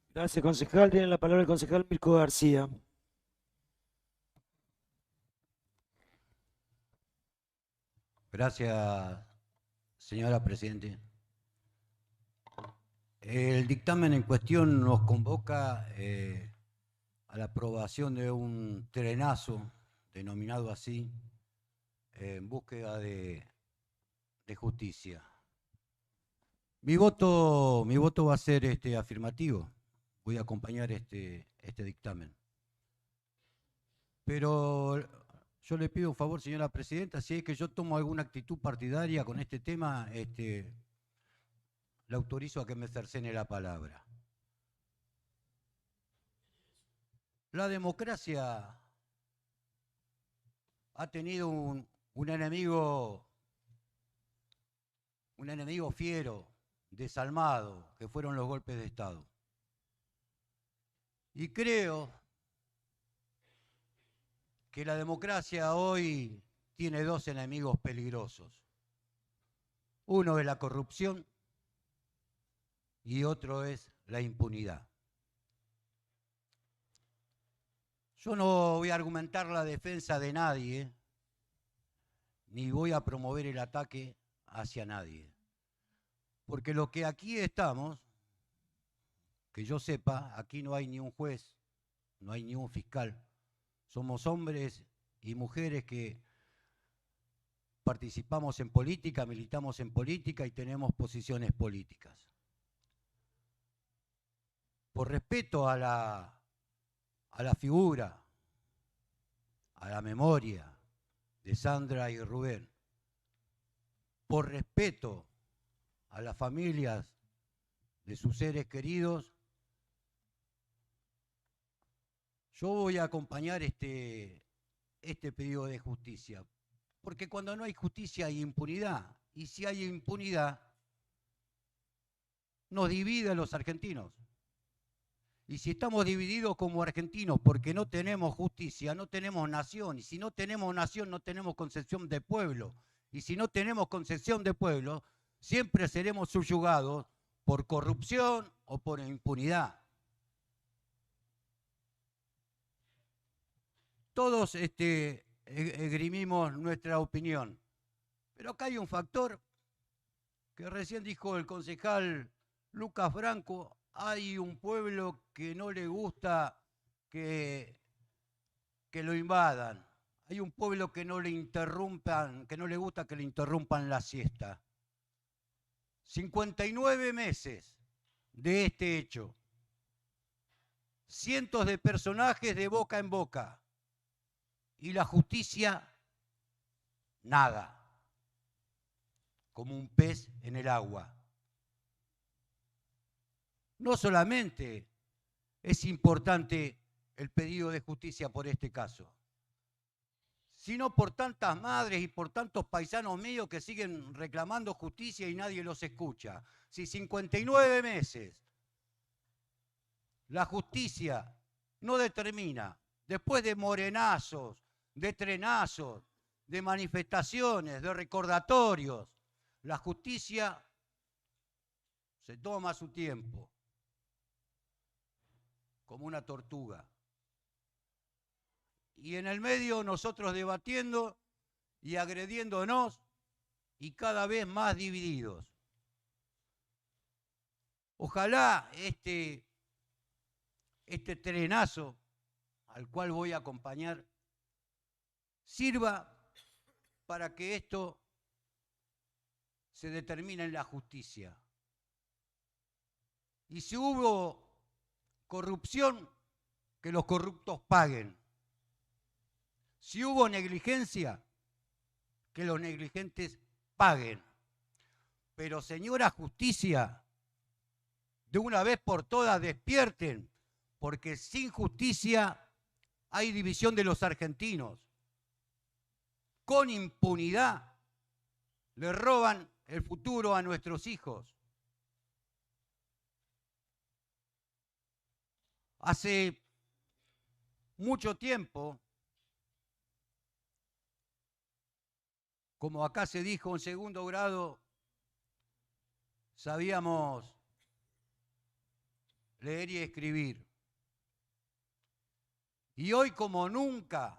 Gracias, concejal. Tiene la palabra el concejal Mirko García. Gracias, señora Presidente. El dictamen en cuestión nos convoca a la aprobación de un trenazo, denominado así, en búsqueda de justicia. Mi voto va a ser afirmativo. Voy a acompañar este dictamen. Pero yo le pido un favor, señora Presidenta, si es que yo tomo alguna actitud partidaria con este tema, le autorizo a que me cercene la palabra. La democracia ha tenido un enemigo fiero, desalmado, que fueron los golpes de Estado. Y creo que la democracia hoy tiene dos enemigos peligrosos. Uno es la corrupción y otro es la impunidad. Yo no voy a argumentar la defensa de nadie, ni voy a promover el ataque hacia nadie. Porque lo que aquí estamos, que yo sepa, aquí no hay ni un juez, no hay ni un fiscal. Somos hombres y mujeres que participamos en política, militamos en política y tenemos posiciones políticas. Por respeto a la figura, a la memoria de Sandra y Rubén, por respeto a las familias de sus seres queridos, yo voy a acompañar este pedido de justicia, porque cuando no hay justicia hay impunidad, y si hay impunidad, nos divide a los argentinos. Y si estamos divididos como argentinos porque no tenemos justicia, no tenemos nación, y si no tenemos nación no tenemos concepción de pueblo, y si no tenemos concepción de pueblo, siempre seremos subyugados por corrupción o por impunidad. Todos esgrimimos nuestra opinión, pero acá hay un factor que recién dijo el concejal Lucas Franco: hay un pueblo que no le gusta que lo invadan, hay un pueblo que no le interrumpan, que no le gusta que le interrumpan la siesta. 59 meses de este hecho, cientos de personajes de boca en boca, y la justicia, nada, como un pez en el agua. No solamente es importante el pedido de justicia por este caso, sino por tantas madres y por tantos paisanos míos que siguen reclamando justicia y nadie los escucha. Si 59 meses la justicia no determina, después de morenazos, de trenazos, de manifestaciones, de recordatorios, la justicia se toma su tiempo, como una tortuga. Y en el medio nosotros debatiendo y agrediéndonos y cada vez más divididos. Ojalá este trenazo al cual voy a acompañar sirva para que esto se determine en la justicia. Y si hubo corrupción, que los corruptos paguen. Si hubo negligencia, que los negligentes paguen. Pero señora justicia, de una vez por todas despierten, porque sin justicia hay división de los argentinos. Con impunidad le roban el futuro a nuestros hijos. Hace mucho tiempo, como acá se dijo en segundo grado, sabíamos leer y escribir. Y hoy como nunca,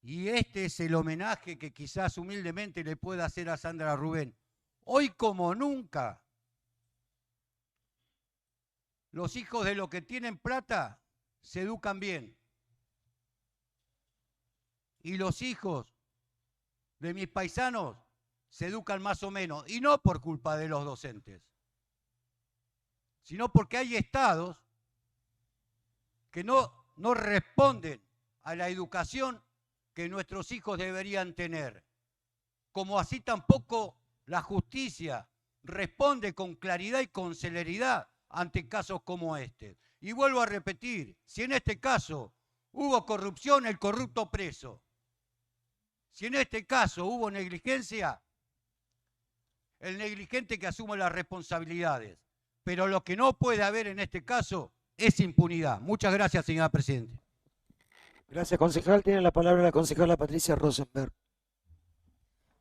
y este es el homenaje que quizás humildemente le pueda hacer a Sandra Rubén, hoy como nunca, los hijos de los que tienen plata se educan bien. Y los hijos de mis paisanos se educan más o menos. Y no por culpa de los docentes, sino porque hay estados que no responden a la educación que nuestros hijos deberían tener. Como así tampoco la justicia responde con claridad y con celeridad ante casos como este. Y vuelvo a repetir, si en este caso hubo corrupción, el corrupto preso. Si en este caso hubo negligencia, el negligente que asuma las responsabilidades. Pero lo que no puede haber en este caso es impunidad. Muchas gracias, señora Presidenta. Gracias, concejal. Tiene la palabra la concejala Patricia Rosenberg.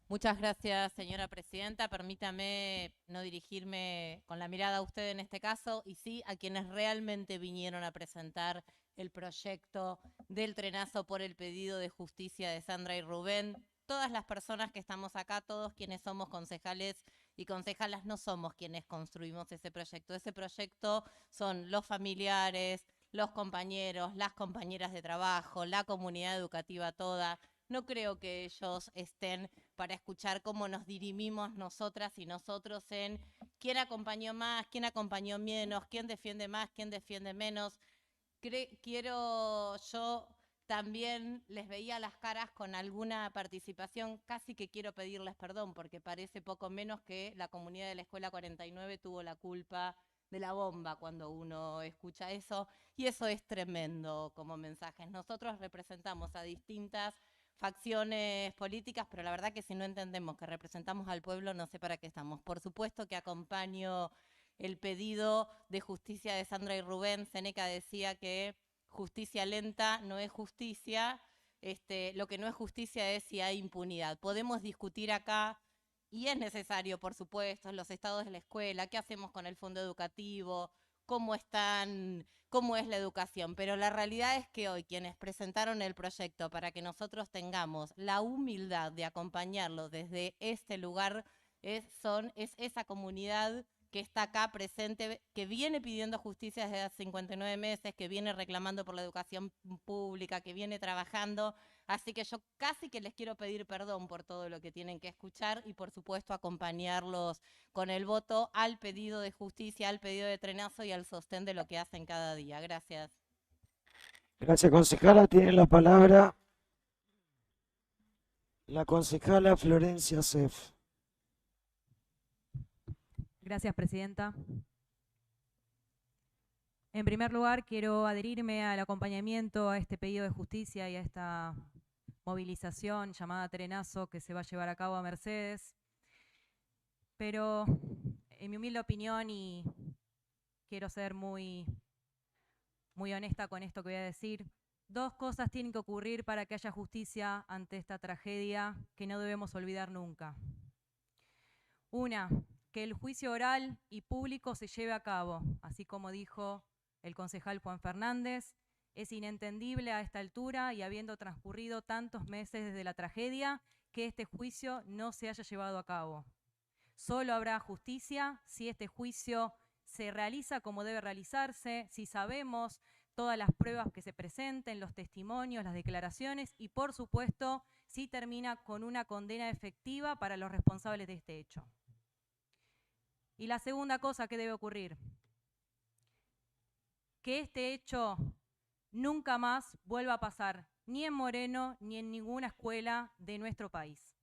Muchas gracias, señora Presidenta. Permítame no dirigirme con la mirada a usted en este caso, y sí a quienes realmente vinieron a presentar el proyecto del trenazo por el pedido de justicia de Sandra y Rubén. Todas las personas que estamos acá, todos quienes somos concejales y concejalas, no somos quienes construimos ese proyecto. Ese proyecto son los familiares, los compañeros, las compañeras de trabajo, la comunidad educativa toda. No creo que ellos estén para escuchar cómo nos dirimimos nosotras y nosotros en quién acompañó más, quién acompañó menos, quién defiende más, quién defiende menos. Yo también les veía las caras con alguna participación, casi que quiero pedirles perdón, porque parece poco menos que la comunidad de la Escuela 49 tuvo la culpa de la bomba cuando uno escucha eso, y eso es tremendo como mensajes. Nosotros representamos a distintas facciones políticas, pero la verdad que si no entendemos que representamos al pueblo, no sé para qué estamos. Por supuesto que acompaño el pedido de justicia de Sandra y Rubén. Séneca decía que justicia lenta no es justicia. Lo que no es justicia es si hay impunidad. Podemos discutir acá, y es necesario, por supuesto, los estados de la escuela, qué hacemos con el fondo educativo, cómo es la educación, pero la realidad es que hoy quienes presentaron el proyecto para que nosotros tengamos la humildad de acompañarlo desde este lugar es esa comunidad que está acá presente, que viene pidiendo justicia desde hace 59 meses, que viene reclamando por la educación pública, que viene trabajando. Así que yo casi que les quiero pedir perdón por todo lo que tienen que escuchar y por supuesto acompañarlos con el voto al pedido de justicia, al pedido de trenazo y al sostén de lo que hacen cada día. Gracias. Gracias, concejala. Tiene la palabra la concejala Florencia Sef. Gracias, Presidenta. En primer lugar, quiero adherirme al acompañamiento a este pedido de justicia y a esta movilización llamada Trenazo que se va a llevar a cabo a Mercedes. Pero, en mi humilde opinión, y quiero ser muy honesta con esto que voy a decir, dos cosas tienen que ocurrir para que haya justicia ante esta tragedia que no debemos olvidar nunca. Una, que el juicio oral y público se lleve a cabo, así como dijo el concejal Juan Fernández. Es inentendible a esta altura y habiendo transcurrido tantos meses desde la tragedia que este juicio no se haya llevado a cabo. Solo habrá justicia si este juicio se realiza como debe realizarse, si sabemos todas las pruebas que se presenten, los testimonios, las declaraciones y, por supuesto, si termina con una condena efectiva para los responsables de este hecho. Y la segunda cosa que debe ocurrir, que este hecho nunca más vuelva a pasar, ni en Moreno, ni en ninguna escuela de nuestro país.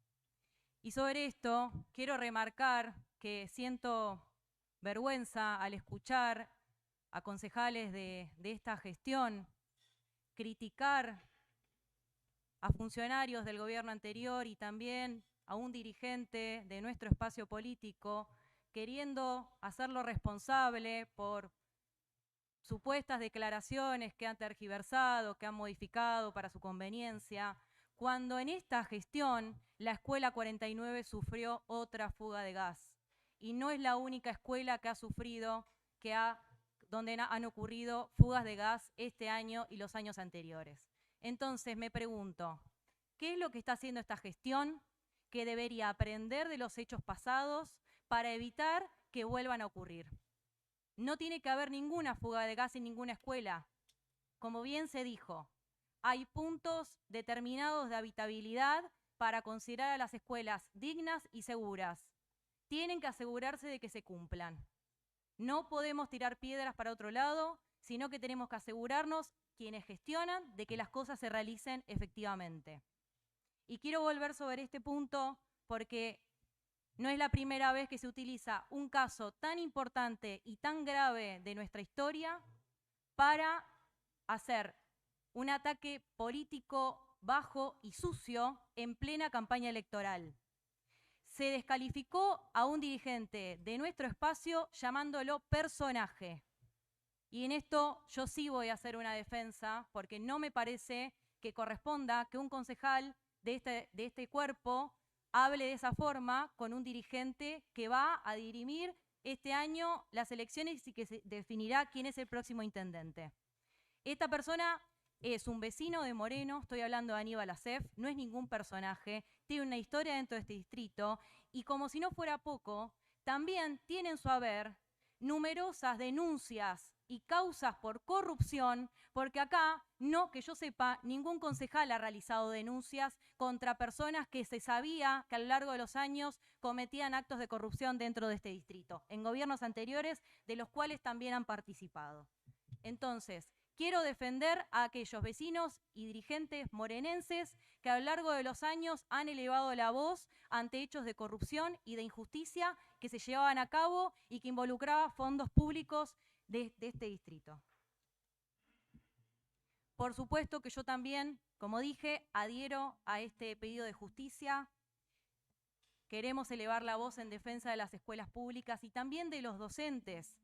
Y sobre esto quiero remarcar que siento vergüenza al escuchar a concejales de esta gestión criticar a funcionarios del gobierno anterior y también a un dirigente de nuestro espacio político, queriendo hacerlo responsable por supuestas declaraciones que han tergiversado, que han modificado para su conveniencia, cuando en esta gestión la Escuela 49 sufrió otra fuga de gas. Y no es la única escuela que ha sufrido, donde han ocurrido fugas de gas este año y los años anteriores. Entonces me pregunto, ¿qué es lo que está haciendo esta gestión que debería aprender de los hechos pasados para evitar que vuelvan a ocurrir? No tiene que haber ninguna fuga de gas en ninguna escuela. Como bien se dijo, hay puntos determinados de habitabilidad para considerar a las escuelas dignas y seguras. Tienen que asegurarse de que se cumplan. No podemos tirar piedras para otro lado, sino que tenemos que asegurarnos, quienes gestionan, de que las cosas se realicen efectivamente. Y quiero volver sobre este punto porque no es la primera vez que se utiliza un caso tan importante y tan grave de nuestra historia para hacer un ataque político bajo y sucio en plena campaña electoral. Se descalificó a un dirigente de nuestro espacio llamándolo personaje. Y en esto yo sí voy a hacer una defensa porque no me parece que corresponda que un concejal de este cuerpo hable de esa forma con un dirigente que va a dirimir este año las elecciones y que se definirá quién es el próximo intendente. Esta persona es un vecino de Moreno, estoy hablando de Aníbal Acef, no es ningún personaje, tiene una historia dentro de este distrito y como si no fuera poco, también tiene en su haber numerosas denuncias y causas por corrupción, porque acá, no que yo sepa, ningún concejal ha realizado denuncias contra personas que se sabía que a lo largo de los años cometían actos de corrupción dentro de este distrito, en gobiernos anteriores, de los cuales también han participado. Entonces, quiero defender a aquellos vecinos y dirigentes morenenses que a lo largo de los años han elevado la voz ante hechos de corrupción y de injusticia que se llevaban a cabo y que involucraban fondos públicos de este distrito. Por supuesto que yo también, como dije, adhiero a este pedido de justicia. Queremos elevar la voz en defensa de las escuelas públicas y también de los docentes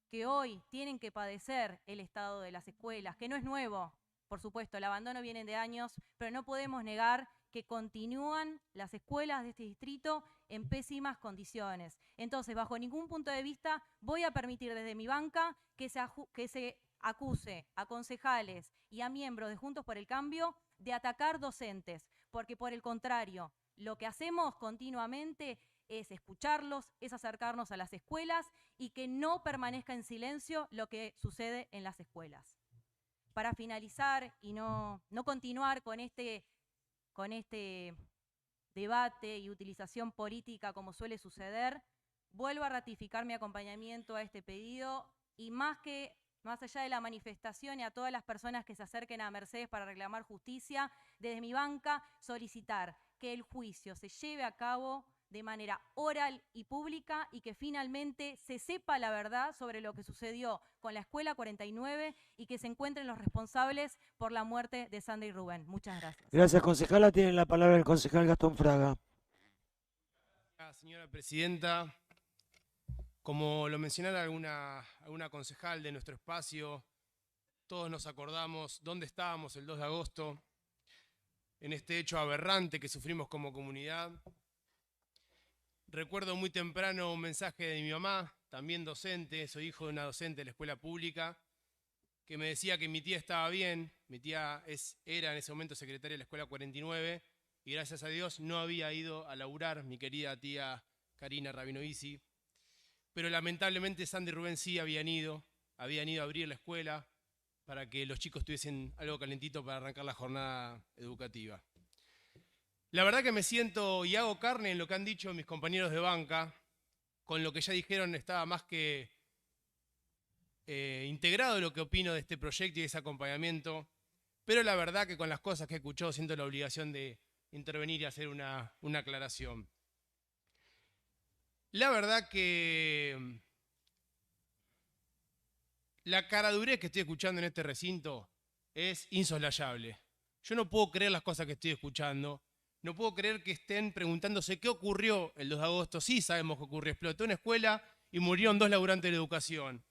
que hoy tienen que padecer el estado de las escuelas, que no es nuevo, por supuesto, el abandono viene de años, pero no podemos negar que continúan las escuelas de este distrito en pésimas condiciones. Entonces, bajo ningún punto de vista voy a permitir desde mi banca que se acuse a concejales y a miembros de Juntos por el Cambio de atacar docentes, porque por el contrario, lo que hacemos continuamente es escucharlos, es acercarnos a las escuelas y que no permanezca en silencio lo que sucede en las escuelas. Para finalizar y no continuar con este debate y utilización política como suele suceder, vuelvo a ratificar mi acompañamiento a este pedido y más allá de la manifestación y a todas las personas que se acerquen a Mercedes para reclamar justicia, desde mi banca solicitar que el juicio se lleve a cabo de manera oral y pública y que finalmente se sepa la verdad sobre lo que sucedió con la Escuela 49 y que se encuentren los responsables por la muerte de Sandra y Rubén. Muchas gracias. Gracias, concejala. Tiene la palabra el concejal Gastón Fraga. Señora presidenta, como lo mencionara alguna concejal de nuestro espacio, todos nos acordamos dónde estábamos el 2 de agosto, en este hecho aberrante que sufrimos como comunidad. Recuerdo muy temprano un mensaje de mi mamá, también docente, soy hijo de una docente de la escuela pública, que me decía que mi tía estaba bien. Mi tía era en ese momento secretaria de la escuela 49 y gracias a Dios no había ido a laburar mi querida tía Karina Rabinovici. Pero lamentablemente Sandy y Rubén sí habían ido a abrir la escuela para que los chicos tuviesen algo calentito para arrancar la jornada educativa. La verdad que me siento y hago carne en lo que han dicho mis compañeros de banca. Con lo que ya dijeron estaba más que integrado lo que opino de este proyecto y de ese acompañamiento, pero la verdad que con las cosas que he escuchado siento la obligación de intervenir y hacer una aclaración. La verdad que la caradurez que estoy escuchando en este recinto es insoslayable. Yo no puedo creer las cosas que estoy escuchando. No puedo creer que estén preguntándose qué ocurrió el 2 de agosto. Sí sabemos qué ocurrió. Explotó una escuela y murieron 2 laburantes de la educación.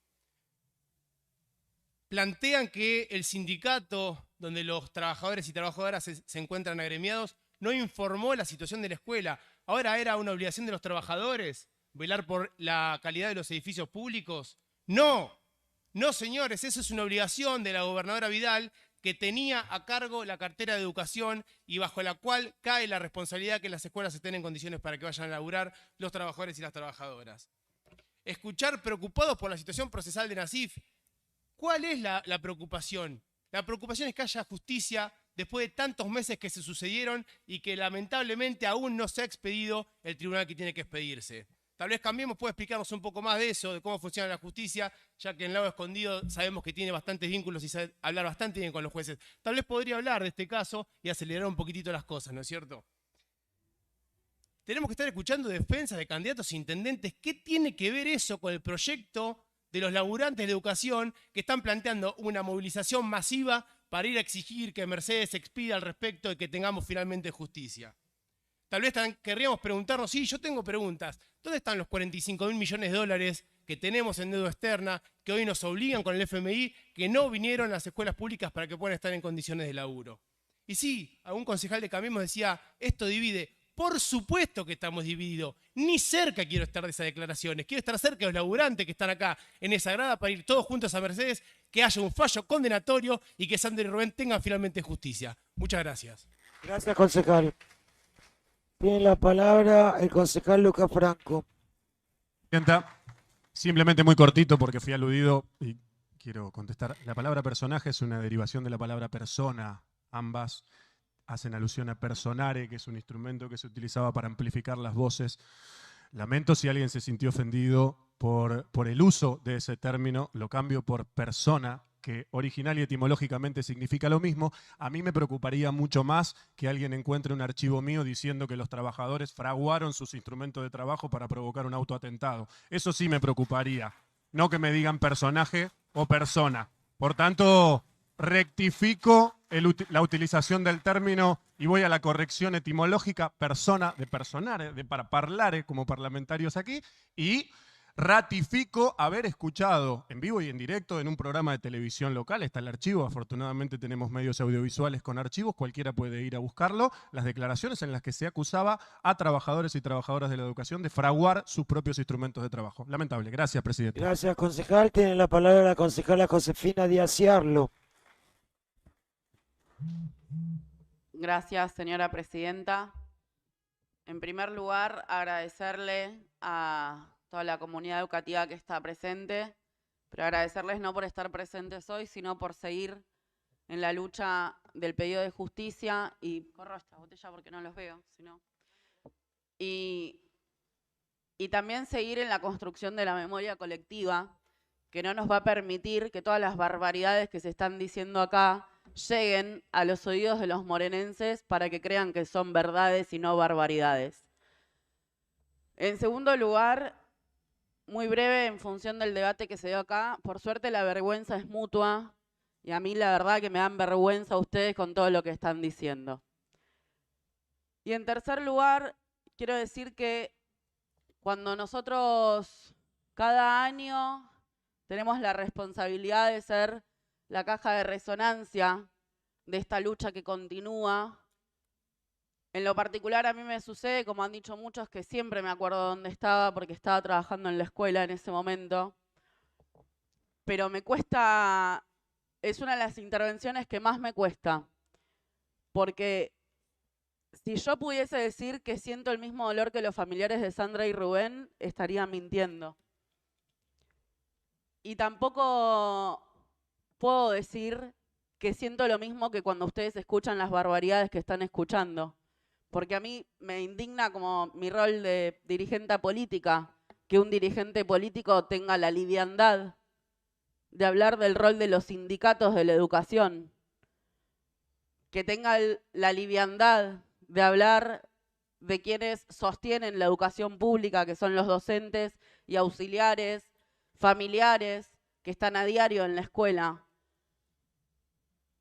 Plantean que el sindicato donde los trabajadores y trabajadoras se encuentran agremiados no informó la situación de la escuela. Ahora era una obligación de los trabajadores velar por la calidad de los edificios públicos. No, no señores, eso es una obligación de la gobernadora Vidal, que tenía a cargo la cartera de educación y bajo la cual cae la responsabilidad que las escuelas estén en condiciones para que vayan a laburar los trabajadores y las trabajadoras. Escuchar preocupados por la situación procesal de Nasif. ¿Cuál es la preocupación? La preocupación es que haya justicia después de tantos meses que se sucedieron y que lamentablemente aún no se ha expedido el tribunal que tiene que expedirse. Tal vez Cambiemos puede explicarnos un poco más de eso, de cómo funciona la justicia, ya que en el lado escondido sabemos que tiene bastantes vínculos y sabe hablar bastante bien con los jueces. Tal vez podría hablar de este caso y acelerar un poquitito las cosas, ¿no es cierto? Tenemos que estar escuchando defensas de candidatos a intendentes. ¿Qué tiene que ver eso con el proyecto de los laburantes de educación que están planteando una movilización masiva para ir a exigir que Mercedes expida al respecto de que tengamos finalmente justicia? Tal vez querríamos preguntarnos, sí, yo tengo preguntas, ¿dónde están los 45.000 millones de dólares que tenemos en deuda externa, que hoy nos obligan con el FMI, que no vinieron a las escuelas públicas para que puedan estar en condiciones de laburo? Y sí, algún concejal de Cambiemos decía, esto divide. Por supuesto que estamos divididos. Ni cerca quiero estar de esas declaraciones. Quiero estar cerca de los laburantes que están acá en esa grada para ir todos juntos a Mercedes, que haya un fallo condenatorio y que Sandra y Rubén tengan finalmente justicia. Muchas gracias. Gracias, concejal. Tiene la palabra el concejal Lucas Franco. Presidenta, simplemente muy cortito porque fui aludido y quiero contestar. La palabra personaje es una derivación de la palabra persona. Ambas hacen alusión a personare, que es un instrumento que se utilizaba para amplificar las voces. Lamento si alguien se sintió ofendido por el uso de ese término. Lo cambio por persona, que original y etimológicamente significa lo mismo. A mí me preocuparía mucho más que alguien encuentre un archivo mío diciendo que los trabajadores fraguaron sus instrumentos de trabajo para provocar un autoatentado. Eso sí me preocuparía. No que me digan personaje o persona. Por tanto, rectifico la utilización del término y voy a la corrección etimológica, persona, de personare, de para parlare como parlamentarios aquí, y ratifico haber escuchado en vivo y en directo en un programa de televisión local, está el archivo, afortunadamente tenemos medios audiovisuales con archivos, cualquiera puede ir a buscarlo, las declaraciones en las que se acusaba a trabajadores y trabajadoras de la educación de fraguar sus propios instrumentos de trabajo. Lamentable. Gracias, presidente. Gracias, concejal. Tiene la palabra la concejala Josefina Díaz Ciarlo. Gracias, señora presidenta. En primer lugar, agradecerle a toda la comunidad educativa que está presente, pero agradecerles no por estar presentes hoy, sino por seguir en la lucha del pedido de justicia y corro esta botella porque no los veo, sino y también seguir en la construcción de la memoria colectiva, que no nos va a permitir que todas las barbaridades que se están diciendo acá lleguen a los oídos de los morenenses para que crean que son verdades y no barbaridades. En segundo lugar, muy breve en función del debate que se dio acá, por suerte la vergüenza es mutua y a mí la verdad que me dan vergüenza ustedes con todo lo que están diciendo. Y en tercer lugar, quiero decir que cuando nosotros cada año tenemos la responsabilidad de ser la caja de resonancia de esta lucha que continúa, en lo particular a mí me sucede, como han dicho muchos, que siempre me acuerdo dónde estaba porque estaba trabajando en la escuela en ese momento, pero me cuesta, es una de las intervenciones que más me cuesta, porque si yo pudiese decir que siento el mismo dolor que los familiares de Sandra y Rubén, estaría mintiendo. Y tampoco puedo decir que siento lo mismo que cuando ustedes escuchan las barbaridades que están escuchando. Porque a mí me indigna como mi rol de dirigente política, que un dirigente político tenga la liviandad de hablar del rol de los sindicatos de la educación, que tenga la liviandad de hablar de quienes sostienen la educación pública, que son los docentes y auxiliares, familiares, que están a diario en la escuela.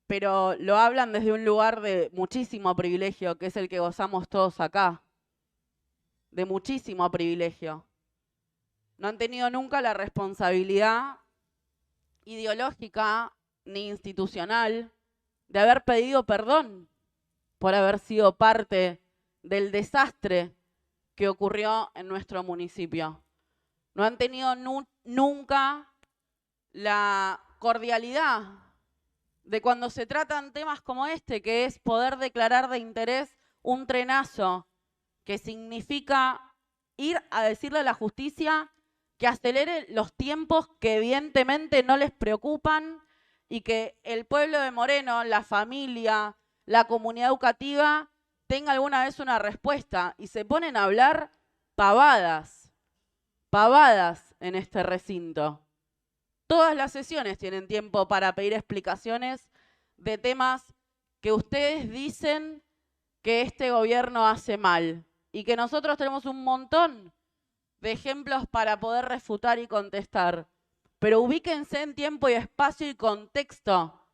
Pero lo hablan desde un lugar de muchísimo privilegio, que es el que gozamos todos acá, de muchísimo privilegio. No han tenido nunca la responsabilidad ideológica ni institucional de haber pedido perdón por haber sido parte del desastre que ocurrió en nuestro municipio. No han tenido nunca la cordialidad de cuando se tratan temas como este, que es poder declarar de interés un trenazo, que significa ir a decirle a la justicia que acelere los tiempos que evidentemente no les preocupan y que el pueblo de Moreno, la familia, la comunidad educativa tenga alguna vez una respuesta, y se ponen a hablar pavadas en este recinto. Todas las sesiones tienen tiempo para pedir explicaciones de temas que ustedes dicen que este gobierno hace mal y que nosotros tenemos un montón de ejemplos para poder refutar y contestar. Pero ubíquense en tiempo y espacio y contexto.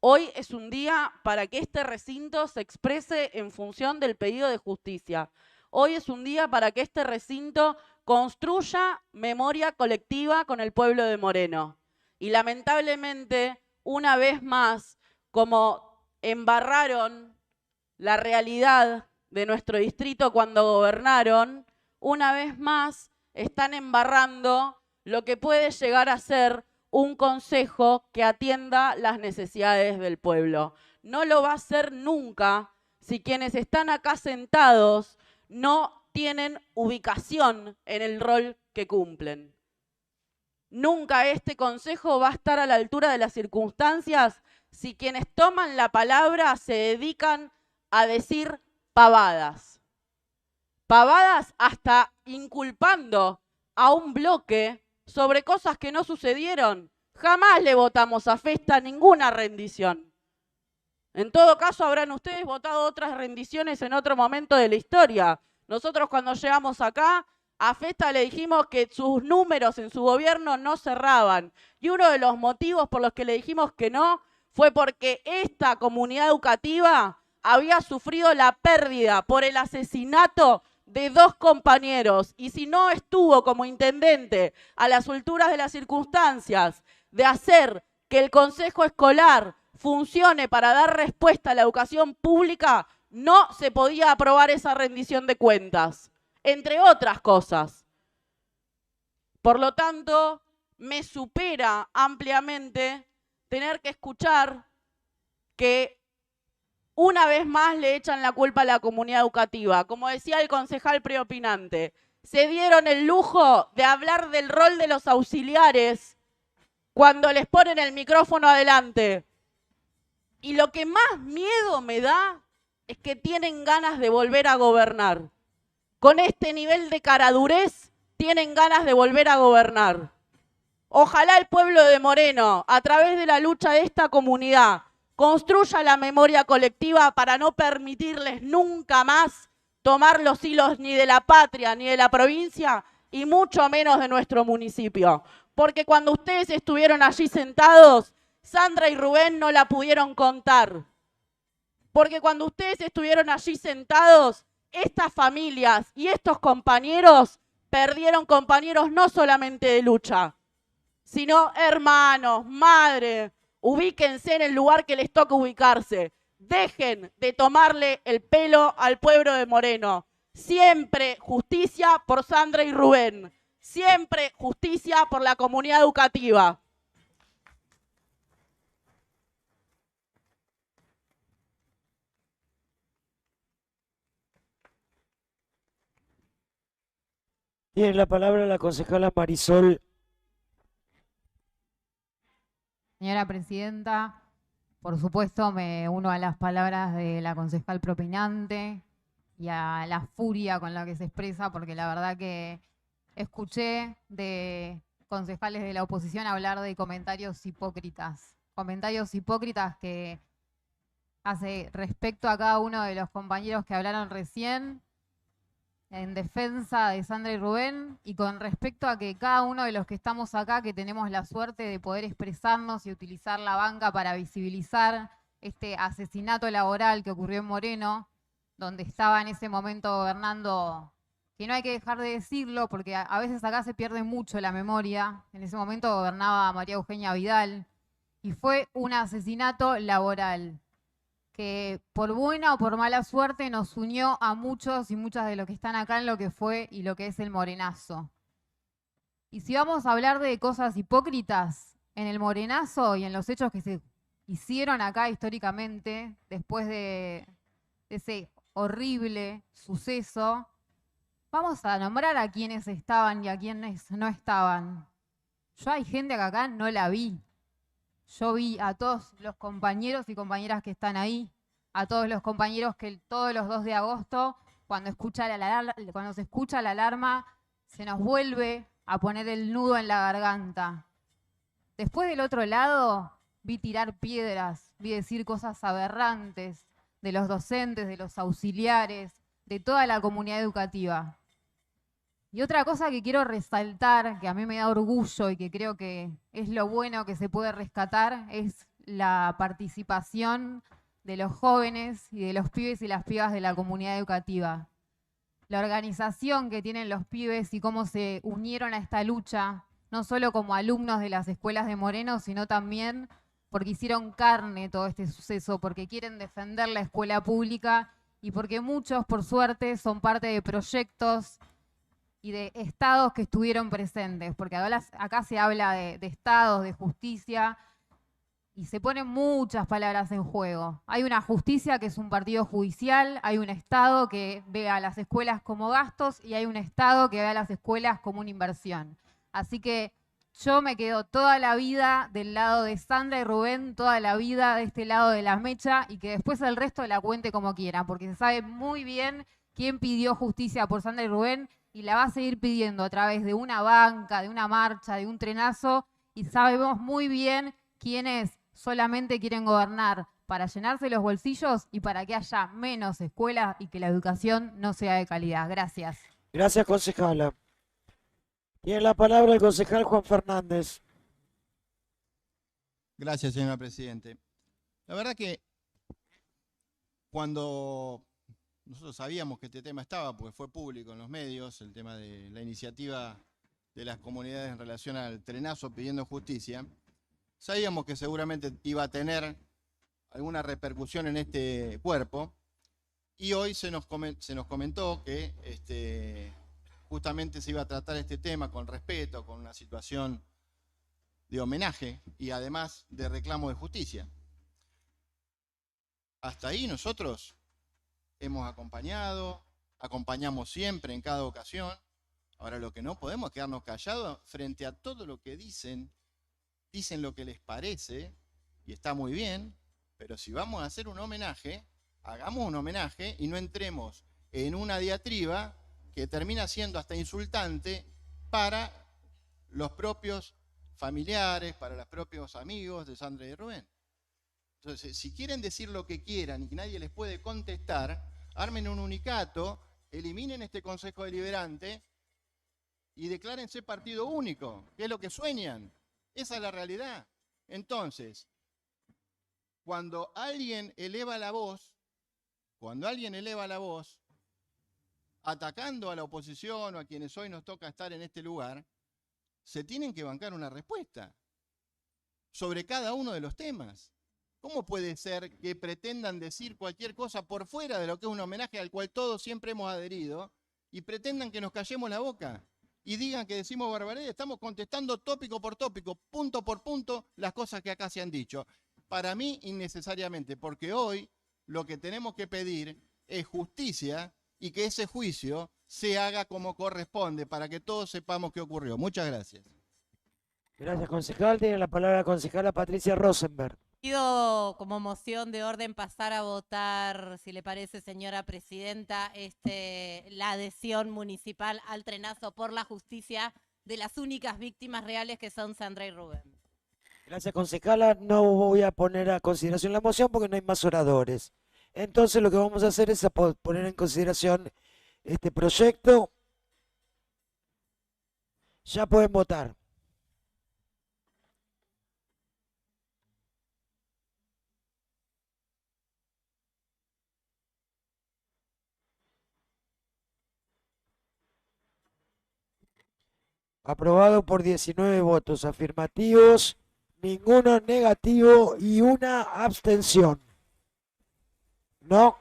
Hoy es un día para que este recinto se exprese en función del pedido de justicia. Hoy es un día para que este recinto construya memoria colectiva con el pueblo de Moreno. Y lamentablemente, una vez más, como embarraron la realidad de nuestro distrito cuando gobernaron, una vez más están embarrando lo que puede llegar a ser un consejo que atienda las necesidades del pueblo. No lo va a hacer nunca si quienes están acá sentados no tienen ubicación en el rol que cumplen. Nunca este consejo va a estar a la altura de las circunstancias si quienes toman la palabra se dedican a decir pavadas. Pavadas hasta inculpando a un bloque sobre cosas que no sucedieron. Jamás le votamos a Festa ninguna rendición. En todo caso, habrán ustedes votado otras rendiciones en otro momento de la historia. Nosotros cuando llegamos acá, a Festa le dijimos que sus números en su gobierno no cerraban. Y uno de los motivos por los que le dijimos que no fue porque esta comunidad educativa había sufrido la pérdida por el asesinato de 2 compañeros. Y si no estuvo como intendente a las alturas de las circunstancias de hacer que el consejo escolar funcione para dar respuesta a la educación pública, no se podía aprobar esa rendición de cuentas, entre otras cosas. Por lo tanto, me supera ampliamente tener que escuchar que una vez más le echan la culpa a la comunidad educativa. Como decía el concejal preopinante, se dieron el lujo de hablar del rol de los auxiliares cuando les ponen el micrófono adelante. Y lo que más miedo me da es que tienen ganas de volver a gobernar. Con este nivel de caradurez, tienen ganas de volver a gobernar. Ojalá el pueblo de Moreno, a través de la lucha de esta comunidad, construya la memoria colectiva para no permitirles nunca más tomar los hilos ni de la patria, ni de la provincia, y mucho menos de nuestro municipio. Porque cuando ustedes estuvieron allí sentados, Sandra y Rubén no la pudieron contar. Porque cuando ustedes estuvieron allí sentados, estas familias y estos compañeros perdieron compañeros no solamente de lucha, sino hermanos, madre. Ubíquense en el lugar que les toca ubicarse. Dejen de tomarle el pelo al pueblo de Moreno. Siempre justicia por Sandra y Rubén. Siempre justicia por la comunidad educativa. Tiene la palabra la concejala Marisol. Señora Presidenta, por supuesto me uno a las palabras de la concejal propinante y a la furia con la que se expresa, porque la verdad que escuché de concejales de la oposición hablar de comentarios hipócritas que hace respecto a cada uno de los compañeros que hablaron recién en defensa de Sandra y Rubén, y con respecto a que cada uno de los que estamos acá, que tenemos la suerte de poder expresarnos y utilizar la banca para visibilizar este asesinato laboral que ocurrió en Moreno, donde estaba en ese momento gobernando, que no hay que dejar de decirlo, porque a veces acá se pierde mucho la memoria. En ese momento gobernaba María Eugenia Vidal, y fue un asesinato laboral que por buena o por mala suerte nos unió a muchos y muchas de los que están acá en lo que fue y lo que es el morenazo. Y si vamos a hablar de cosas hipócritas, en el morenazo y en los hechos que se hicieron acá históricamente, después de ese horrible suceso, vamos a nombrar a quienes estaban y a quienes no estaban. Yo hay gente que acá no la vi. Yo vi a todos los compañeros y compañeras que están ahí, a todos los compañeros que todos los 2 de agosto, cuando se escucha la alarma, se nos vuelve a poner el nudo en la garganta. Después del otro lado, vi tirar piedras, vi decir cosas aberrantes de los docentes, de los auxiliares, de toda la comunidad educativa. Y otra cosa que quiero resaltar, que a mí me da orgullo y que creo que es lo bueno que se puede rescatar, es la participación de los jóvenes y de los pibes y las pibas de la comunidad educativa. La organización que tienen los pibes y cómo se unieron a esta lucha, no solo como alumnos de las escuelas de Moreno, sino también porque hicieron carne todo este suceso, porque quieren defender la escuela pública y porque muchos, por suerte, son parte de proyectos y de estados que estuvieron presentes, porque acá se habla de estados, de justicia, y se ponen muchas palabras en juego. Hay una justicia que es un partido judicial, hay un estado que ve a las escuelas como gastos y hay un estado que ve a las escuelas como una inversión. Así que yo me quedo toda la vida del lado de Sandra y Rubén, toda la vida de este lado de la mecha, y que después el resto la cuente como quiera, porque se sabe muy bien quién pidió justicia por Sandra y Rubén, y la va a seguir pidiendo a través de una banca, de una marcha, de un trenazo, y sabemos muy bien quiénes solamente quieren gobernar para llenarse los bolsillos y para que haya menos escuelas y que la educación no sea de calidad. Gracias. Gracias, concejala. Tiene la palabra el concejal Juan Fernández. Gracias, señora Presidente. La verdad que cuando nosotros sabíamos que este tema estaba, porque fue público en los medios, el tema de la iniciativa de las comunidades en relación al trenazo pidiendo justicia, sabíamos que seguramente iba a tener alguna repercusión en este cuerpo, y hoy se nos comentó que justamente se iba a tratar este tema con respeto, con una situación de homenaje y además de reclamo de justicia. Hasta ahí nosotros hemos acompañamos siempre en cada ocasión. Ahora lo que no podemos es quedarnos callados frente a todo lo que dicen lo que les parece, y está muy bien, pero si vamos a hacer un homenaje, hagamos un homenaje y no entremos en una diatriba que termina siendo hasta insultante para los propios familiares, para los propios amigos de Sandra y Rubén. Entonces, si quieren decir lo que quieran y que nadie les puede contestar, armen un unicato eliminen este Consejo Deliberante y declárense partido único, que es lo que sueñan. Esa es la realidad. Entonces, cuando alguien eleva la voz, atacando a la oposición o a quienes hoy nos toca estar en este lugar, se tienen que bancar una respuesta sobre cada uno de los temas. ¿Cómo puede ser que pretendan decir cualquier cosa por fuera de lo que es un homenaje al cual todos siempre hemos adherido y pretendan que nos callemos la boca y digan que decimos barbaridades? Estamos contestando tópico por tópico, punto por punto, las cosas que acá se han dicho. Para mí, innecesariamente, porque hoy lo que tenemos que pedir es justicia y que ese juicio se haga como corresponde para que todos sepamos qué ocurrió. Muchas gracias. Gracias, concejal. Tiene la palabra la concejala Patricia Rosenberg. Pido como moción de orden pasar a votar, si le parece, señora presidenta, la adhesión municipal al trenazo por la justicia de las únicas víctimas reales que son Sandra y Rubén. Gracias, concejala. No voy a poner a consideración la moción porque no hay más oradores. Entonces lo que vamos a hacer es poner en consideración este proyecto. Ya pueden votar. Aprobado por 19 votos afirmativos, ninguno negativo y una abstención. No.